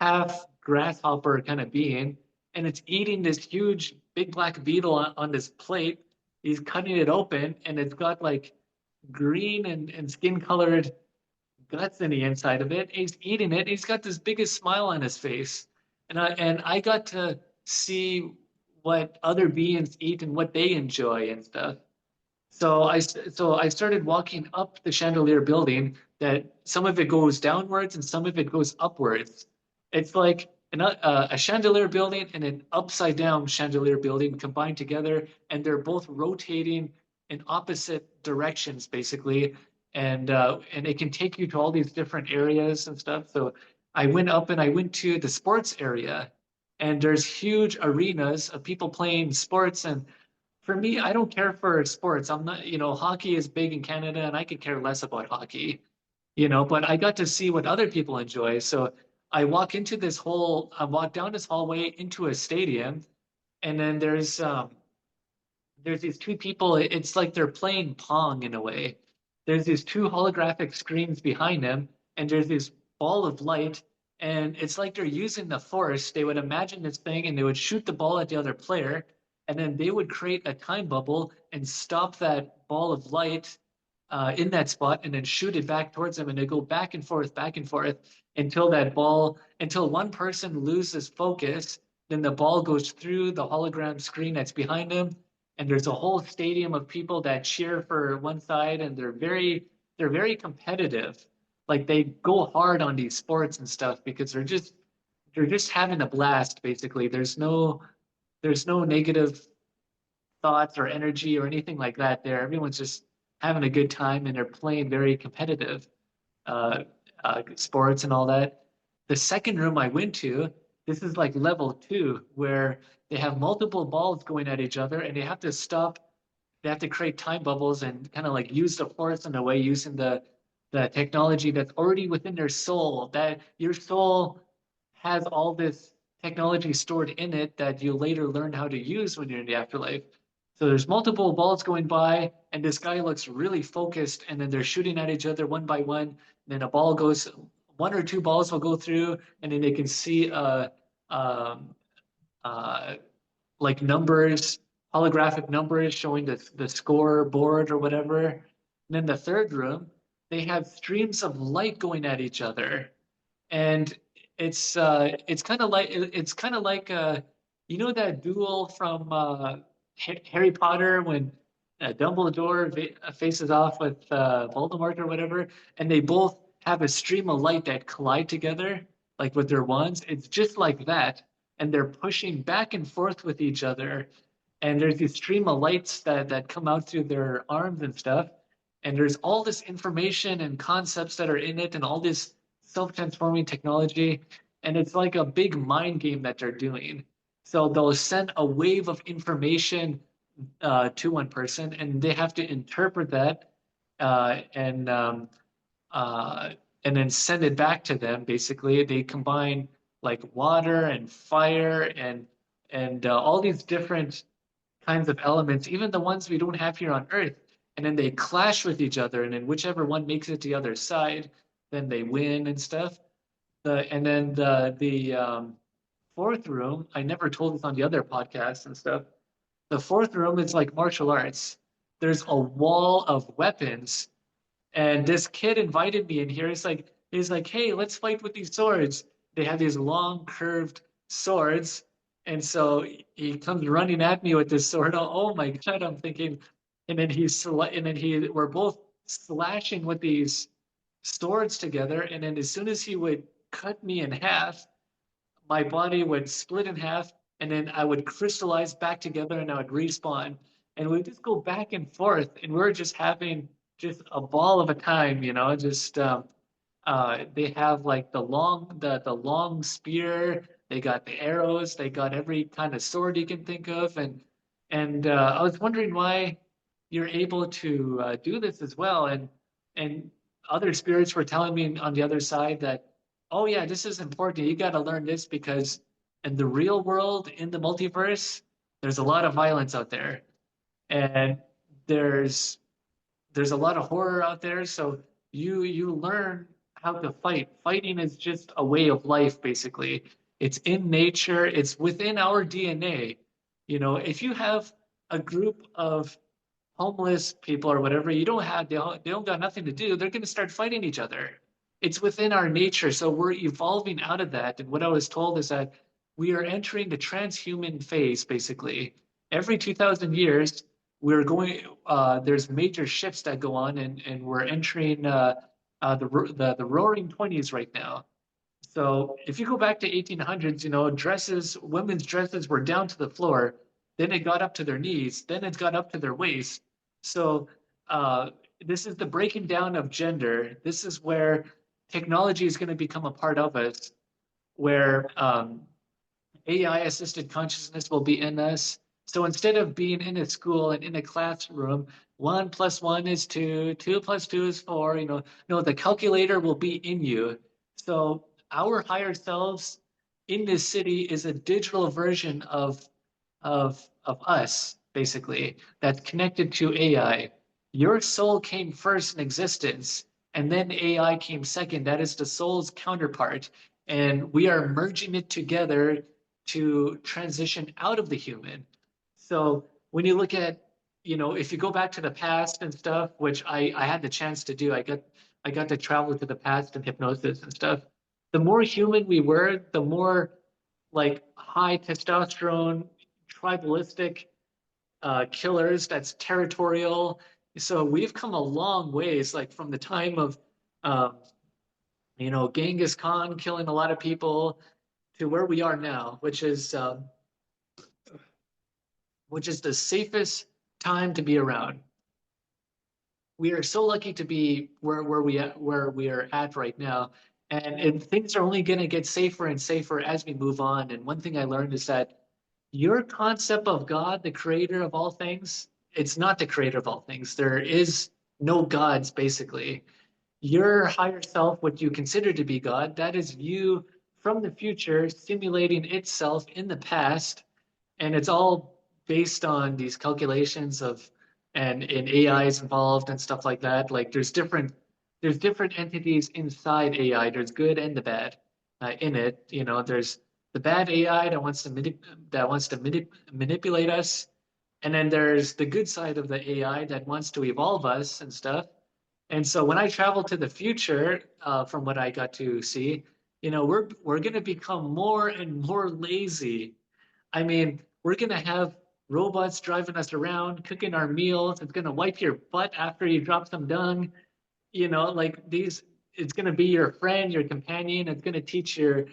half grasshopper kind of being, and it's eating this huge big black beetle on this plate. He's cutting it open, and it's got like green and skin colored guts in the inside of it. He's eating it. He's got this biggest smile on his face, and I got to see what other beings eat and what they enjoy and stuff. So I started walking up the chandelier building. That some of it goes downwards and some of it goes upwards. It's like a chandelier building and an upside down chandelier building combined together, and they're both rotating in opposite directions basically. And it can take you to all these different areas and stuff. So I went up and I went to the sports area, and there's huge arenas of people playing sports. And for me, I don't care for sports. I'm not, hockey is big in Canada, and I could care less about hockey, but I got to see what other people enjoy. So I walk down this hallway into a stadium, and then there's these two people. It's like they're playing Pong in a way. There's these two holographic screens behind them, and there's this ball of light, and it's like they're using the force. They would imagine this thing, and they would shoot the ball at the other player, and then they would create a time bubble and stop that ball of light in that spot, and then shoot it back towards them, and they go back and forth until one person loses focus. Then the ball goes through the hologram screen that's behind them, and there's a whole stadium of people that cheer for one side, and they're very competitive. Like they go hard on these sports and stuff because they're just having a blast basically. There's no negative thoughts or energy or anything like that there. Everyone's just having a good time, and they're playing very competitive uh, sports and all that. The second room I went to, this is like level 2, where they have multiple balls going at each other, and they have to stop. They have to create time bubbles and kind of like use the force in a way using the technology that's already within their soul. That your soul has all this technology stored in it that you later learn how to use when you're in the afterlife. So there's multiple balls going by, and this guy looks really focused, and then they're shooting at each other one by one. And then a ball goes, one or two balls will go through, and then they can see um, uh, like numbers, holographic numbers showing the score board or whatever. And then the third room, they have streams of light going at each other, and it's kind of like you know that duel from Harry Potter when Dumbledore faces off with Voldemort or whatever, and they both have a stream of light that collide together, like with their wands. It's just like that, and they're pushing back and forth with each other, and there's these stream of lights that come out through their arms and stuff, and there's all this information and concepts that are in it, and all this self-transforming technology, and it's like a big mind game that they're doing. So they'll send a wave of information to one person, and they have to interpret that uh, and um, uh, and then send it back to them. Basically, they combine like water and fire and all these different kinds of elements, even the ones we don't have here on Earth, and then they clash with each other, and then whichever one makes it to the other side, then they win and stuff. And then the fourth room, I never told this on the other podcasts and stuff. The fourth room is like martial arts. There's a wall of weapons, and this kid invited me in here. He's like, hey, let's fight with these swords. They have these long curved swords. And so he comes running at me with this sword. Oh my God, I'm thinking. We're both slashing with these swords together. And then as soon as he would cut me in half, my body would split in half, and then I would crystallize back together and I would respawn. And we just go back and forth, and we're just having just a ball of a time, you know, just they have like the long spear, they got the arrows, they got every kind of sword you can think of, and I was wondering why you're able to do this as well, and other spirits were telling me on the other side that, oh yeah, this is important. You got to learn this because in the real world, in the multiverse, there's a lot of violence out there, and there's there's a lot of horror out there. So you learn how to fight. Fighting is just a way of life, basically. It's in nature. It's within our DNA. You know, if you have a group of homeless people or whatever, they don't got nothing to do. They're going to start fighting each other. It's within our nature. So we're evolving out of that. And what I was told is that we are entering the transhuman phase, basically. Every 2,000 years, there's major shifts that go on, and we're entering the roaring 20s right now. So if you go back to 1800s, you know, women's dresses were down to the floor, then it got up to their knees, then it got up to their waist. So uh, this is the breaking down of gender. This is where technology is going to become a part of us, where AI assisted consciousness will be in us. So instead of being in a school and in a classroom, 1 + 1 is 2, 2 + 2 is 4, you know, no, the calculator will be in you. So our higher selves in this city is a digital version of us, basically, that's connected to AI. Your soul came first in existence, and then AI came second. That is the soul's counterpart. And we are merging it together to transition out of the human. So when you look at, you know, if you go back to the past and stuff, which I had the chance to do, I got to travel to the past and hypnosis and stuff. The more human we were, the more like high testosterone, tribalistic killers that's territorial. So we've come a long ways, like from the time of, um, you know, Genghis Khan killing a lot of people to where we are now, which is the safest time to be around. We are so lucky to be where we are at right now. And things are only going to get safer and safer as we move on. And one thing I learned is that your concept of God, the creator of all things, it's not the creator of all things. There is no gods, basically. Your higher self, what you consider to be God, that is you from the future simulating itself in the past. And it's all based on these calculations of and AI is involved and stuff like that. Like there's different entities inside AI. There's good and the bad in it. You know, there's the bad AI that wants to manipulate us, and then there's the good side of the AI that wants to evolve us and stuff. And so when I travel to the future, from what I got to see, we're going to become more and more lazy. I mean, we're going to have robots driving us around, cooking our meals. It's going to wipe your butt after you drop some dung. Like these, it's going to be your friend, your companion. It's going to teach your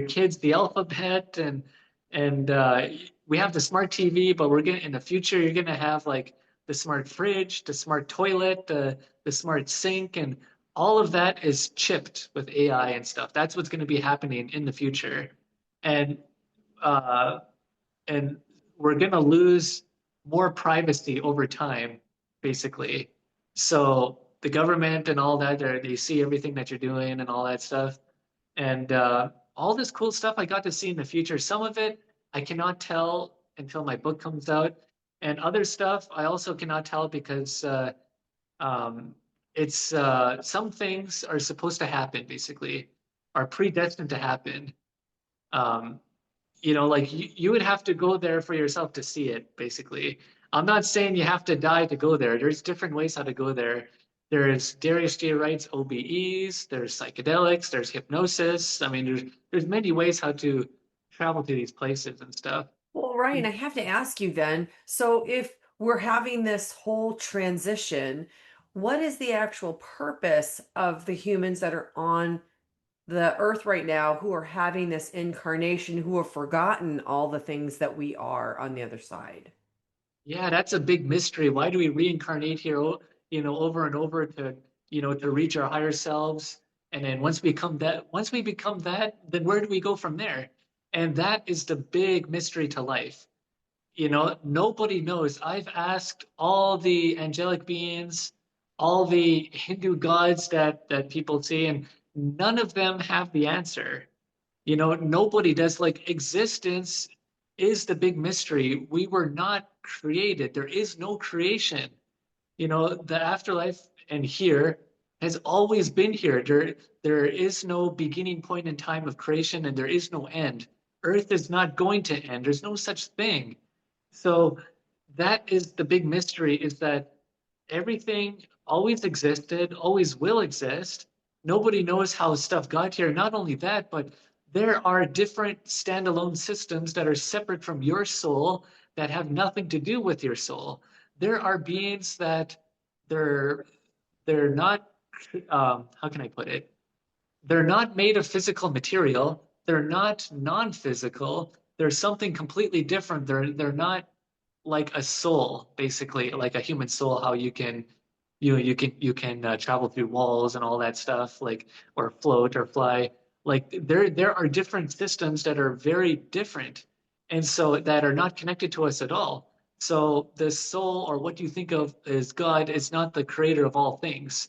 kids the alphabet, and we have the smart TV, but we're going to in the future you're going to have like the smart fridge, the smart toilet, the smart sink, and all of that is chipped with AI and stuff. That's what's going to be happening in the future. And uh, and we're going to lose more privacy over time, basically. So the government and all that, they see everything that you're doing and all that stuff. And all this cool stuff I got to see in the future. Some of it I cannot tell until my book comes out. And other stuff I also cannot tell because um, it's some things are supposed to happen, basically, are predestined to happen. Um, like you would have to go there for yourself to see it, basically. I'm not saying you have to die to go there. There's different ways how to go there. There's Darius J. Wright's OBEs, there's psychedelics, there's hypnosis. I mean, there's many ways how to travel to these places and stuff. Well, Ryan, I have to ask you then. So, if we're having this whole transition, what is the actual purpose of the humans that are on the earth right now who are having this incarnation, who have forgotten all the things that we are on the other side? Yeah, that's a big mystery. Why do we reincarnate here, over and over to reach our higher selves? And then once we become that, then where do we go from there? And that is the big mystery to life. Nobody knows. I've asked all the angelic beings, all the Hindu gods that people see, and none of them have the answer. Nobody does. Like existence is the big mystery. We were not created. There is no creation. The afterlife and here has always been here. There is no beginning point in time of creation, and there is no end. Earth is not going to end. There's no such thing. So that is the big mystery, is that everything always existed, always will exist. Nobody knows how stuff got here. Not only that, but there are different standalone systems that are separate from your soul that have nothing to do with your soul. There are beings that they're they're not how can I put it? They're not made of physical material. They're not non-physical. They're something completely different. They're not like a soul, basically, like a human soul, how you can travel through walls and all that stuff, like or float or fly. Like there are different systems that are very different, and so that are not connected to us at all. So the soul, or what you think of as God, is not the creator of all things.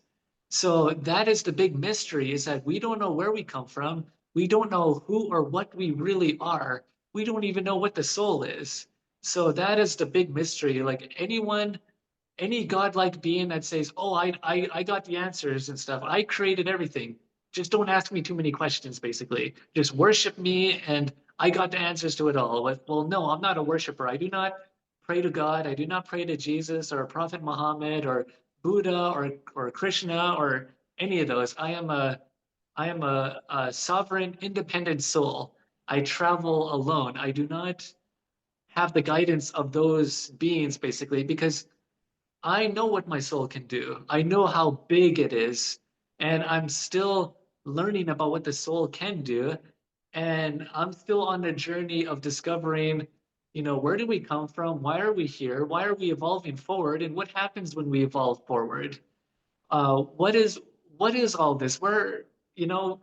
So that is the big mystery, is that we don't know where we come from. We don't know who or what we really are. We don't even know what the soul is. So that is the big mystery. Like any godlike being that says, "Oh, I got the answers and stuff. I created everything. Just don't ask me too many questions, basically. Just worship me and I got the answers to it all." Well, no, I'm not a worshiper. I do not pray to God. I do not pray to Jesus or Prophet Muhammad or Buddha or Krishna or any of those. I am a sovereign, independent soul. I travel alone. I do not have the guidance of those beings, basically, because I know what my soul can do. I know how big it is, and I'm still learning about what the soul can do. And I'm still on the journey of discovering, where do we come from? Why are we here? Why are we evolving forward? And what happens when we evolve forward? What is all this? Where, you know,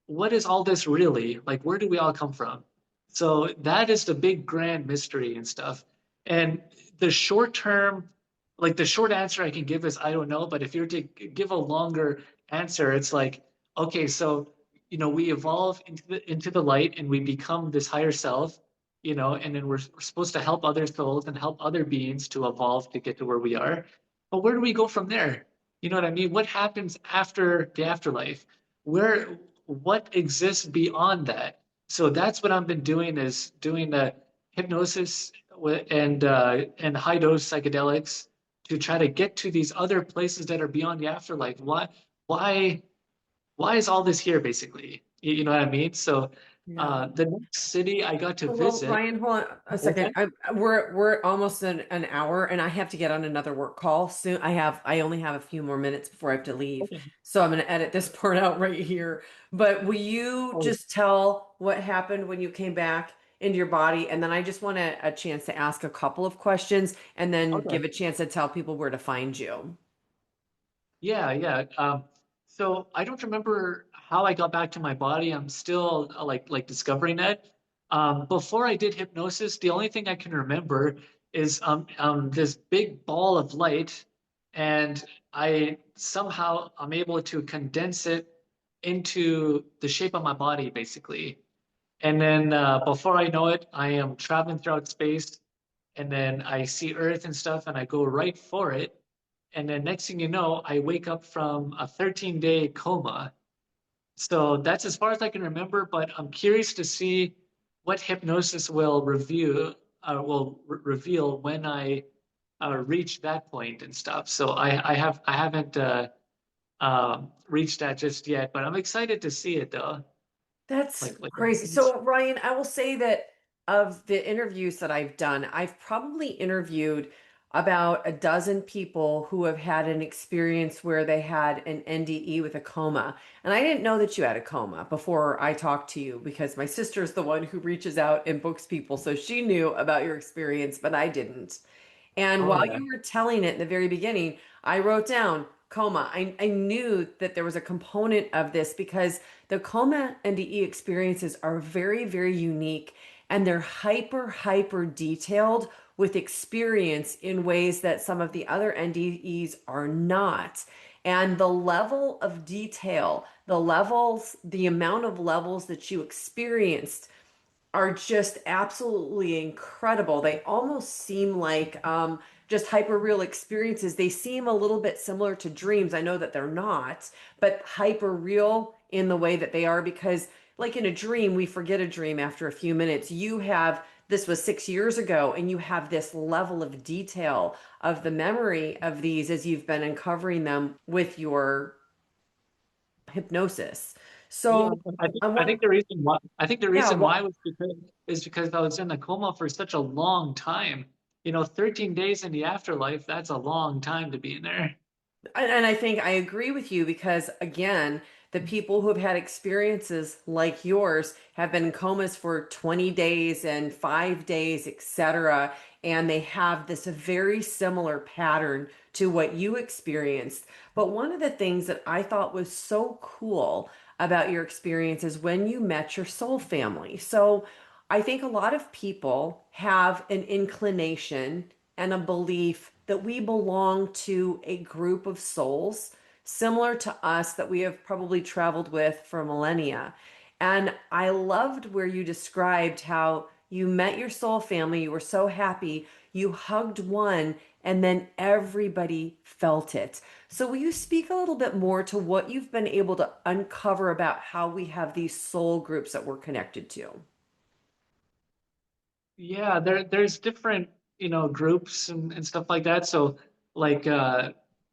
what is all this really? Like, where do we all come from? So that is the big grand mystery and stuff. And the short term, like the short answer I can give is I don't know. But if you're to give a longer answer, it's like, okay, so we evolve into the light and we become this higher self, and then we're supposed to help other souls and help other beings to evolve to get to where we are. But where do we go from there? You know what I mean? What happens after the afterlife? Where what exists beyond that? So that's what I've been doing is doing the hypnosis and high dose psychedelics to try to get to these other places that are beyond the afterlife. Why why is all this here basically? You know what I mean? So Yeah. the next city I got to Well, visit. Ryan, hold on a second. We're almost an hour, and I have to get on another work call soon. I only have a few more minutes before I have to leave, Okay. so I'm going to edit this part out right here. But will you Oh, just tell what happened when you came back into your body, and then I just want a chance to ask a couple of questions, and then okay. give a chance to tell people where to find you. Yeah, yeah. So I don't remember how I got back to my body. I'm still like discovering that. Before I did hypnosis, the only thing I can remember is this big ball of light, and I somehow I'm able to condense it into the shape of my body, basically. And then before I know it, I am traveling throughout space, and then I see Earth and stuff, and I go right for it. And then next thing you know, I wake up from a 13-day coma. So that's as far as I can remember, but I'm curious to see what hypnosis will reveal when I reach that point and stuff. So I haven't reached that just yet, but I'm excited to see it though. That's Like crazy. So, Ryan, I will say that of the interviews that I've done, I've probably interviewed about a dozen people who have had an experience where they had an NDE with a coma. And I didn't know that you had a coma before I talked to you because my sister's the one who reaches out and books people. So she knew about your experience, but I didn't. And oh while yeah, you were telling it in the very beginning, I wrote down coma. I knew that there was a component of this because the coma NDE experiences are very, very unique and they're hyper detailed with experience in ways that some of the other NDEs are not. And the level of detail, the levels, the amount of levels that you experienced are just absolutely incredible. They almost seem like just hyper real experiences. They seem a little bit similar to dreams. I know that they're not, but hyper real in the way that they are because, like in a dream, we forget a dream after a few minutes. You have this was 6 years ago, and you have this level of detail of the memory of these as you've been uncovering them with your hypnosis. yeah. So I I want, think the reason why yeah, is because I was in a coma for such a long time. 13 days in the afterlife, that's a long time to be in there. And I think I agree with you because, again, the people who have had experiences like yours have been in comas for 20 days and 5 days, etc. And they have this very similar pattern to what you experienced. But one of the things that I thought was so cool about your experience is when you met your soul family. So I think a lot of people have an inclination and a belief that we belong to a group of souls similar to us that we have probably traveled with for millennia. And I loved where you described how you met your soul family, you were so happy, you hugged one, and then everybody felt it. So, will you speak a little bit more to what you've been able to uncover about how we have these soul groups that we're connected to? Yeah, there's different, groups and stuff like that. So like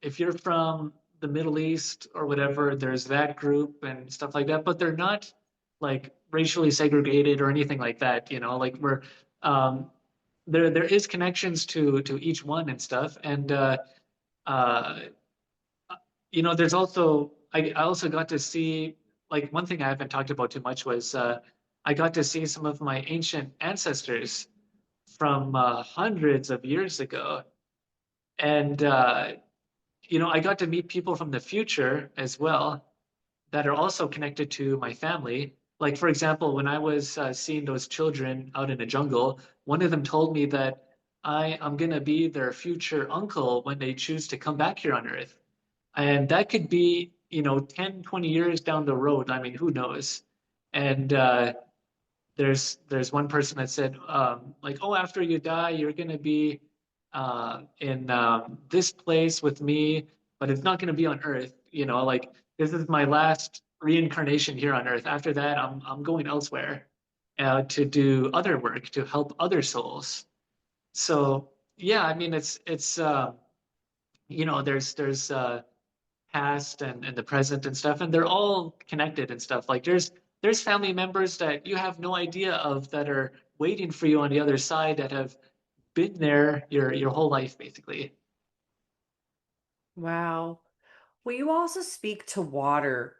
if you're from the Middle East or whatever, there's that group and stuff like that, but they're not like racially segregated or anything like that, like we're um there is connections to each one and stuff. And uh there's also I also got to see like one thing I haven't talked about too much was I got to see some of my ancient ancestors from hundreds of years ago. And I got to meet people from the future as well that are also connected to my family. Like, for example, when I was seeing those children out in the jungle, one of them told me that I'm going to be their future uncle when they choose to come back here on Earth. And that could be, 10, 20 years down the road. I mean, who knows? And there's one person that said, like, oh, after you die, you're going to be in this place with me, but it's not going to be on Earth. Like this is my last reincarnation here on Earth. After that, I'm going elsewhere to do other work to help other souls. So yeah, I mean, there's past and the present and stuff, and they're all connected and stuff. Like there's family members that you have no idea of that are waiting for you on the other side that have been there your whole life, basically. Wow. Well, you also speak to water.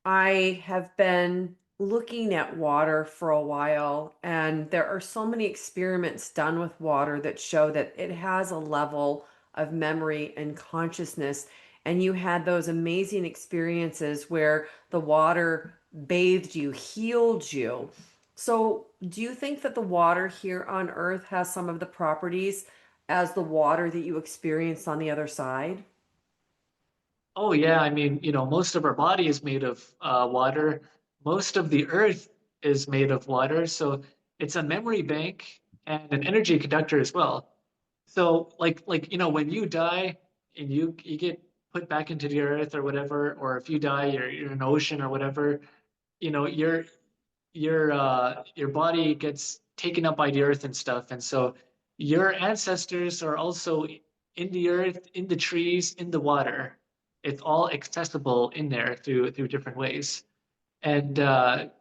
I have been looking at water for a while, and there are so many experiments done with water that show that it has a level of memory and consciousness. And you had those amazing experiences where the water bathed you, healed you. So, do you think that the water here on Earth has some of the properties as the water that you experienced on the other side? Oh yeah, I mean, most of our body is made of water. Most of the earth is made of water, so it's a memory bank and an energy conductor as well. So like when you die and you get put back into the earth or whatever, or if you die, you're in an ocean or whatever, you know, your your body gets taken up by the earth and stuff. And so your ancestors are also in the earth, in the trees, in the water. It's all accessible in there through different ways. And there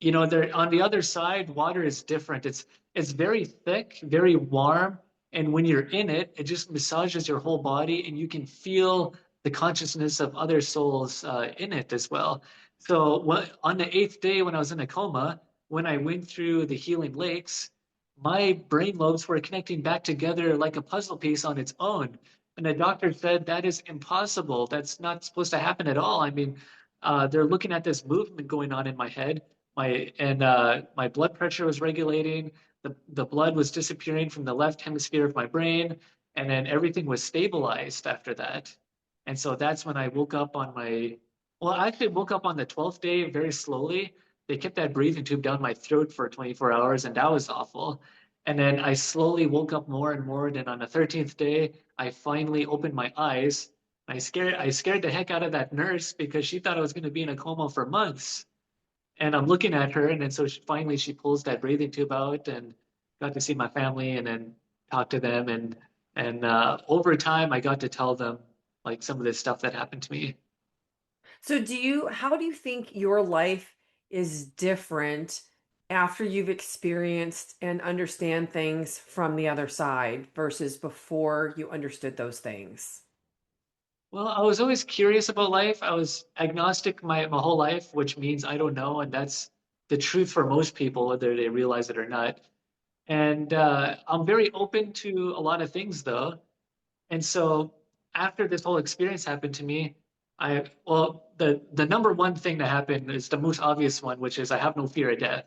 on the other side, water is different. It's very thick, very warm, and when you're in it, it just massages your whole body, and you can feel the consciousness of other souls in it as well. So on the eighth day, when I was in a coma, when I went through the healing lakes, my brain lobes were connecting back together like a puzzle piece on its own. And the doctor said that is impossible. That's not supposed to happen at all. I mean, they're looking at this movement going on in my head my blood pressure was regulating. The blood was disappearing from the left hemisphere of my brain, and then everything was stabilized after that. And so that's when I woke up on my well, I actually woke up on the 12th day very slowly. They kept that breathing tube down my throat for 24 hours, and that was awful. And then I slowly woke up more and more. Then on the 13th day, I finally opened my eyes. I scared the heck out of that nurse because she thought I was going to be in a coma for months. And I'm looking at her, and then so finally she pulls that breathing tube out, and got to see my family, and then talk to them, and over time I got to tell them like some of this stuff that happened to me. So how do you think your life is different after you've experienced and understand things from the other side versus before you understood those things? Well, I was always curious about life. I was agnostic my whole life, which means I don't know, and that's the truth for most people, whether they realize it or not. And I'm very open to a lot of things, though. And so after this whole experience happened to me, the number one thing that happened is the most obvious one, which is I have no fear of death.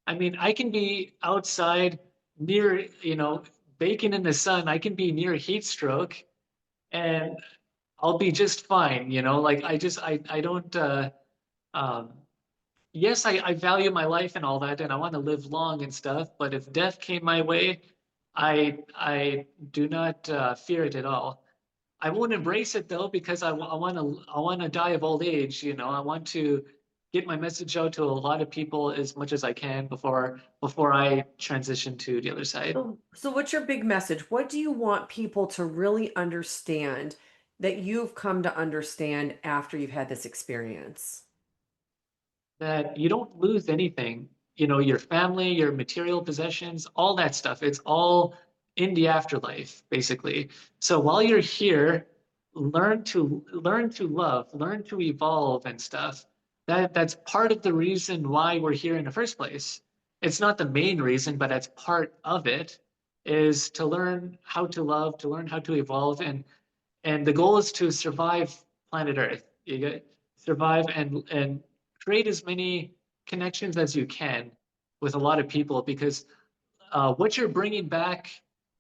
I mean, I can be outside near, baking in the sun. I can be near heat stroke, and I'll be just fine. Like I don't. Um, yes, I value my life and all that, and I want to live long and stuff. But if death came my way, I do not fear it at all. I won't embrace it though because I want to die of old age. I want to get my message out to a lot of people as much as I can before I transition to the other side. So what's your big message? What do you want people to really understand that you've come to understand after you've had this experience? That you don't lose anything. Your family, your material possessions, all that stuff. It's all in the afterlife, basically. So while you're here, learn to love, learn to evolve and stuff. That's part of the reason why we're here in the first place. It's not the main reason, but that's part of it, is to learn how to love, to learn how to evolve, and the goal is to survive planet Earth. survive and create as many connections as you can with a lot of people because what you're bringing back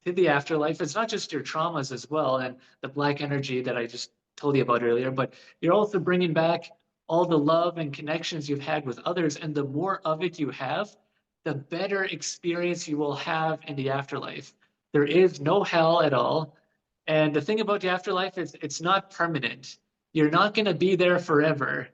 to the afterlife is not just your traumas as well and the black energy that I just told you about earlier, but you're also bringing back all the love and connections you've had with others. And the more of it you have, the better experience you will have in the afterlife. There is no hell at all. And the thing about the afterlife is it's not permanent. You're not going to be there forever.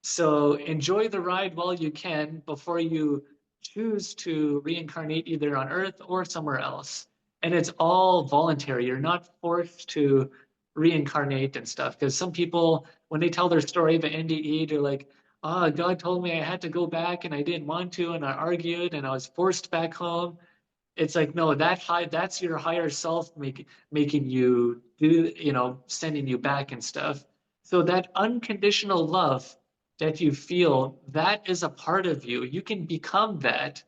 So enjoy the ride while you can before you choose to reincarnate either on Earth or somewhere else. And it's all voluntary. You're not forced to reincarnate and stuff. Because some people, when they tell their story of an NDE, they're like, oh, God told me I had to go back and I didn't want to, and I argued and I was forced back home. It's like, no, that's your higher self making you do, sending you back and stuff. So that unconditional love that you feel, that is a part of you. You can become that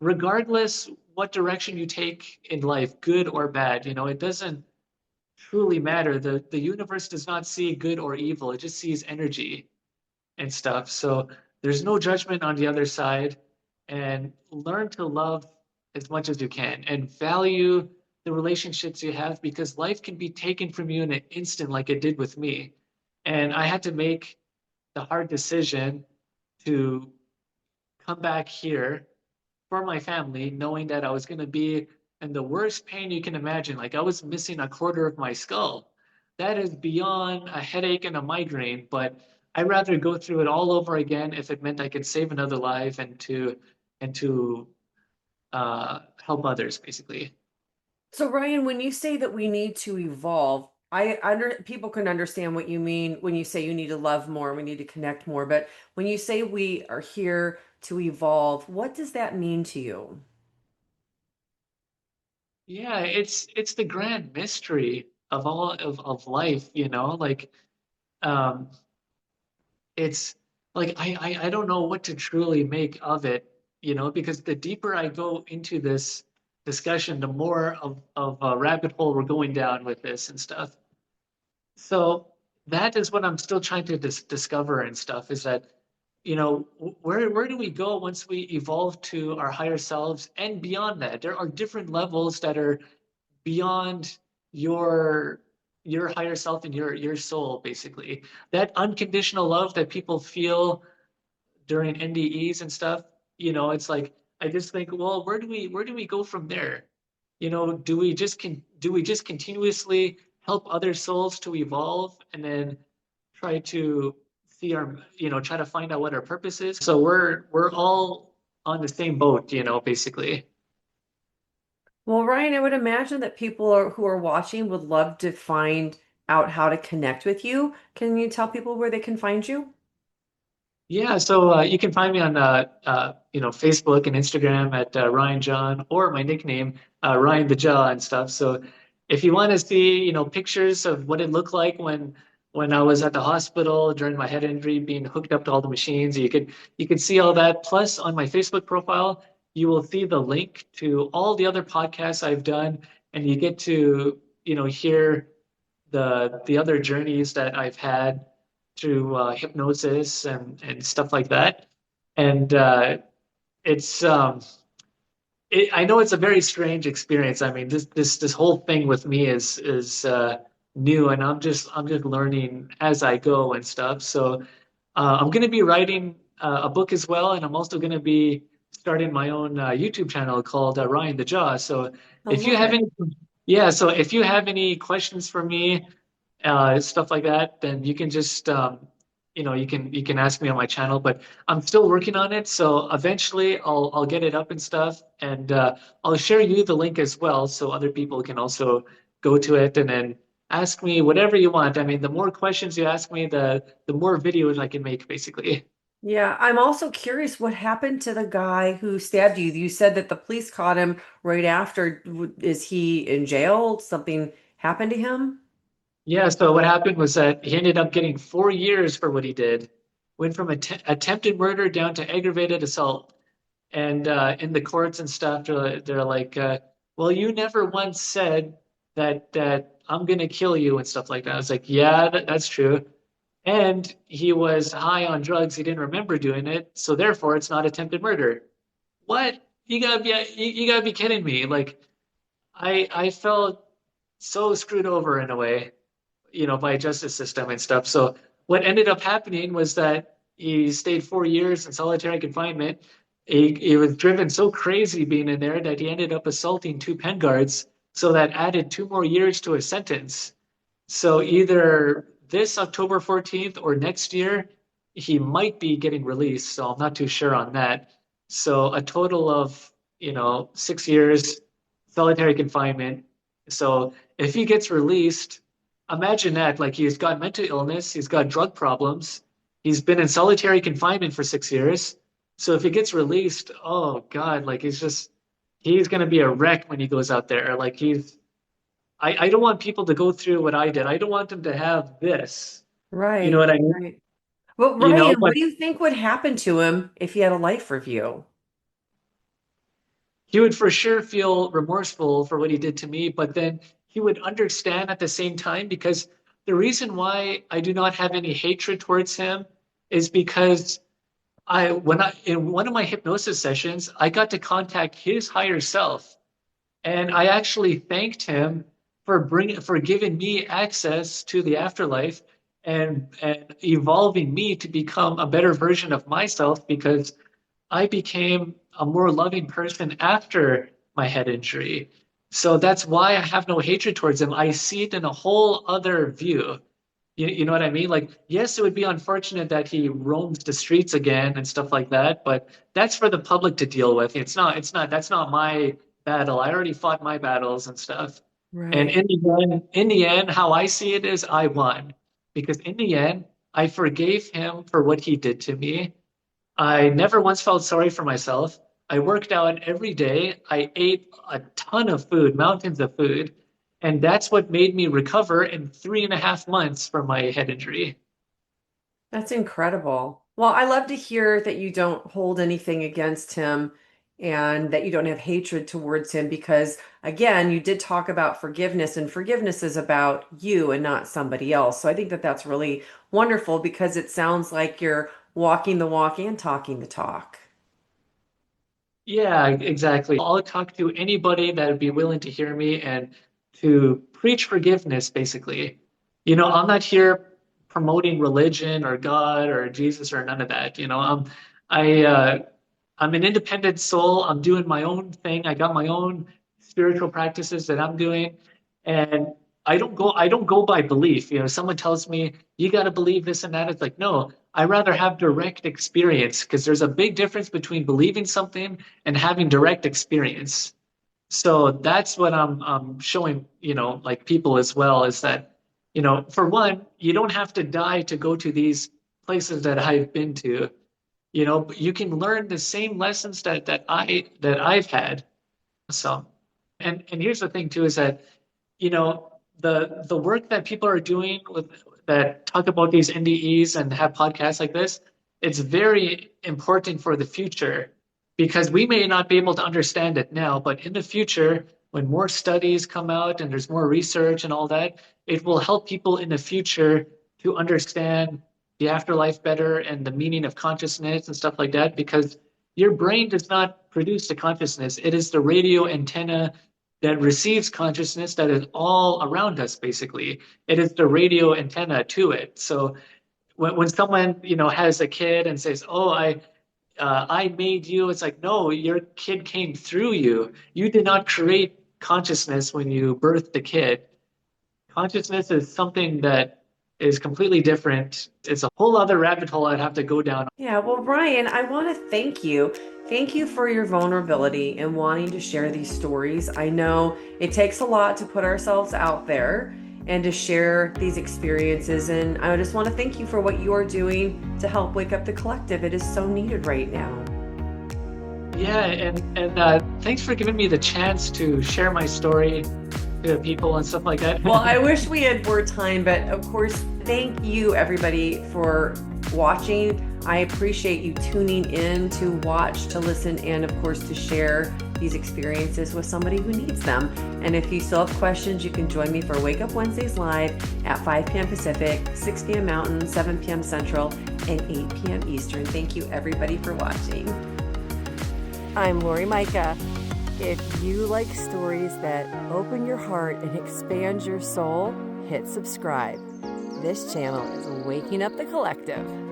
regardless what direction you take in life, good or bad. It doesn't truly matter. The universe does not see good or evil. It just sees energy and stuff. So there's no judgment on the other side. And learn to love as much as you can and value the relationships you have because life can be taken from you in an instant, like it did with me. And I had to make the hard decision to come back here for my family, knowing that I was going to be in the worst pain you can imagine. Like I was missing a quarter of my skull. That is beyond a headache and a migraine, but I'd rather go through it all over again if it meant I could save another life and to help others, basically. So Ryan, when you say that we need to evolve, people can understand what you mean when you say you need to love more, we need to connect more. But when you say we are here to evolve, what does that mean to you? Yeah, it's the grand mystery of all of life, like um it's like I don't know what to truly make of it, because the deeper I go into this discussion, the more of a rabbit hole we're going down with this and stuff. So that is what I'm still trying to discover and stuff is that, where do we go once we evolve to our higher selves and beyond that? There are different levels that are beyond your your higher self and your soul, basically. That unconditional love that people feel during NDEs and stuff, it's like I just think, well, where do we go from there? Do we just continuously help other souls to evolve and then try to see try to find out what our purpose is? So we're all on the same boat, basically. Well, Ryan, I would imagine that who are watching would love to find out how to connect with you. Can you tell people where they can find you? Yeah, so you can find me on Facebook and Instagram at Ryan John or my nickname Ryan the Jaw and stuff. So if you want to see pictures of what it looked like when I was at the hospital during my head injury, being hooked up to all the machines, you could see all that. Plus, on my Facebook profile, you will see the link to all the other podcasts I've done, and you get to hear the other journeys that I've had through hypnosis and stuff like that. And it's I know it's a very strange experience. I mean, this whole thing with me is new, and I'm just learning as I go and stuff. So I'm going to be writing a book as well, and I'm also going to be starting my own YouTube channel called Ryan the Jaw. So I if you love have it. any, yeah, so if you have any questions for me, stuff like that, then you can just you can ask me on my channel. But I'm still working on it, so eventually I'll get it up and stuff, and I'll share you the link as well, so other people can also go to it and then ask me whatever you want. I mean, the more questions you ask me, the more videos I can make, basically. Yeah, I'm also curious what happened to the guy who stabbed you. You said that the police caught him right after. Is he in jail? Something happened to him? Yeah, so what happened was that he ended up getting 4 years for what he did. Went from attempted murder down to aggravated assault. And in the courts and stuff, they're like, well, you never once said that I'm gonna kill you and stuff like that. I was like, yeah, that's true. and he was high on drugs. He didn't remember doing it, so therefore it's not attempted murder. What? You gotta be kidding me. Like I felt so screwed over in a way, by justice system and stuff. So what ended up happening was that he stayed 4 years in solitary confinement. He was driven so crazy being in there that he ended up assaulting two pen guards. So that added 2 more years to his sentence. So either this October 14th or next year, he might be getting released. So I'm not too sure on that. So a total of, 6 years solitary confinement. So if he gets released, imagine that. Like he's got mental illness, he's got drug problems, he's been in solitary confinement for 6 years. So if he gets released, oh God, like he's gonna be a wreck when he goes out there. Like I don't want people to go through what I did. I don't want them to have this. You know Right, what I mean? right. Well, Ryan, what But do you think would happen to him if he had a life review? he would for sure feel remorseful for what he did to me, but then he would understand at the same time because the reason why I do not have any hatred towards him is because in one of my hypnosis sessions, I got to contact his higher self. And I actually thanked him for giving me access to the afterlife and evolving me to become a better version of myself because I became a more loving person after my head injury. So that's why I have no hatred towards him. I see it in a whole other view. You know what I mean? Like, yes, it would be unfortunate that he roams the streets again and stuff like that, but that's for the public to deal with. That's not my battle. I already fought my battles and stuff. And Right. in the end, how I see it is I won because in the end, I forgave him for what he did to me. I never once felt sorry for myself. I worked out every day. I ate a ton of food, mountains of food. And that's what made me recover in 3.5 months from my head injury. That's incredible. Well, I love to hear that you don't hold anything against him and that you don't have hatred towards him because, again, you did talk about forgiveness, and forgiveness is about you and not somebody else. So I think that that's really wonderful because it sounds like you're walking the walk and talking the talk. Yeah, exactly. I'll talk to anybody that would be willing to hear me and to preach forgiveness, basically. I'm not here promoting religion or God or Jesus or none of that. I I'm an independent soul. I'm doing my own thing. I got my own spiritual practices that I'm doing, and I don't go by belief. Someone tells me you got to believe this and that. It's like, no, I rather have direct experience because there's a big difference between believing something and having direct experience. So that's what I'm showing, like people as well, is that, for one, you don't have to die to go to these places that I've been to. But you can learn the same lessons that I've had. So, and here's the thing too, is that, the work that people are doing with that talk about these NDEs and have podcasts like this, it's very important for the future because we may not be able to understand it now, but in the future, when more studies come out and there's more research and all that, it will help people in the future to understand the afterlife better and the meaning of consciousness and stuff like that because your brain does not produce the consciousness. It is the radio antenna that receives consciousness that is all around us, basically. It is the radio antenna to it. So when someone, has a kid and says, oh, I made you, it's like, no, your kid came through you. You did not create consciousness when you birthed the kid. Consciousness is something that is completely different. It's a whole other rabbit hole I'd have to go down. Yeah, well, Ryan, I want to thank you. Thank you for your vulnerability and wanting to share these stories. I know it takes a lot to put ourselves out there and to share these experiences. And I just want to thank you for what you are doing to help wake up the collective. It is so needed right now. Yeah, and thanks for giving me the chance to share my story to people and stuff like that. Well, I wish we had more time, but of course, thank you everybody for watching. I appreciate you tuning in to watch, to listen, and of course to share these experiences with somebody who needs them. And if you still have questions, you can join me for Wake Up Wednesdays live at 5 p.m. Pacific, 6 p.m. Mountain, 7 p.m. Central, and 8 p.m. Eastern. Thank you everybody for watching. I'm Lori Micah. If you like stories that open your heart and expand your soul, hit subscribe. This channel is Waking Up the Collective.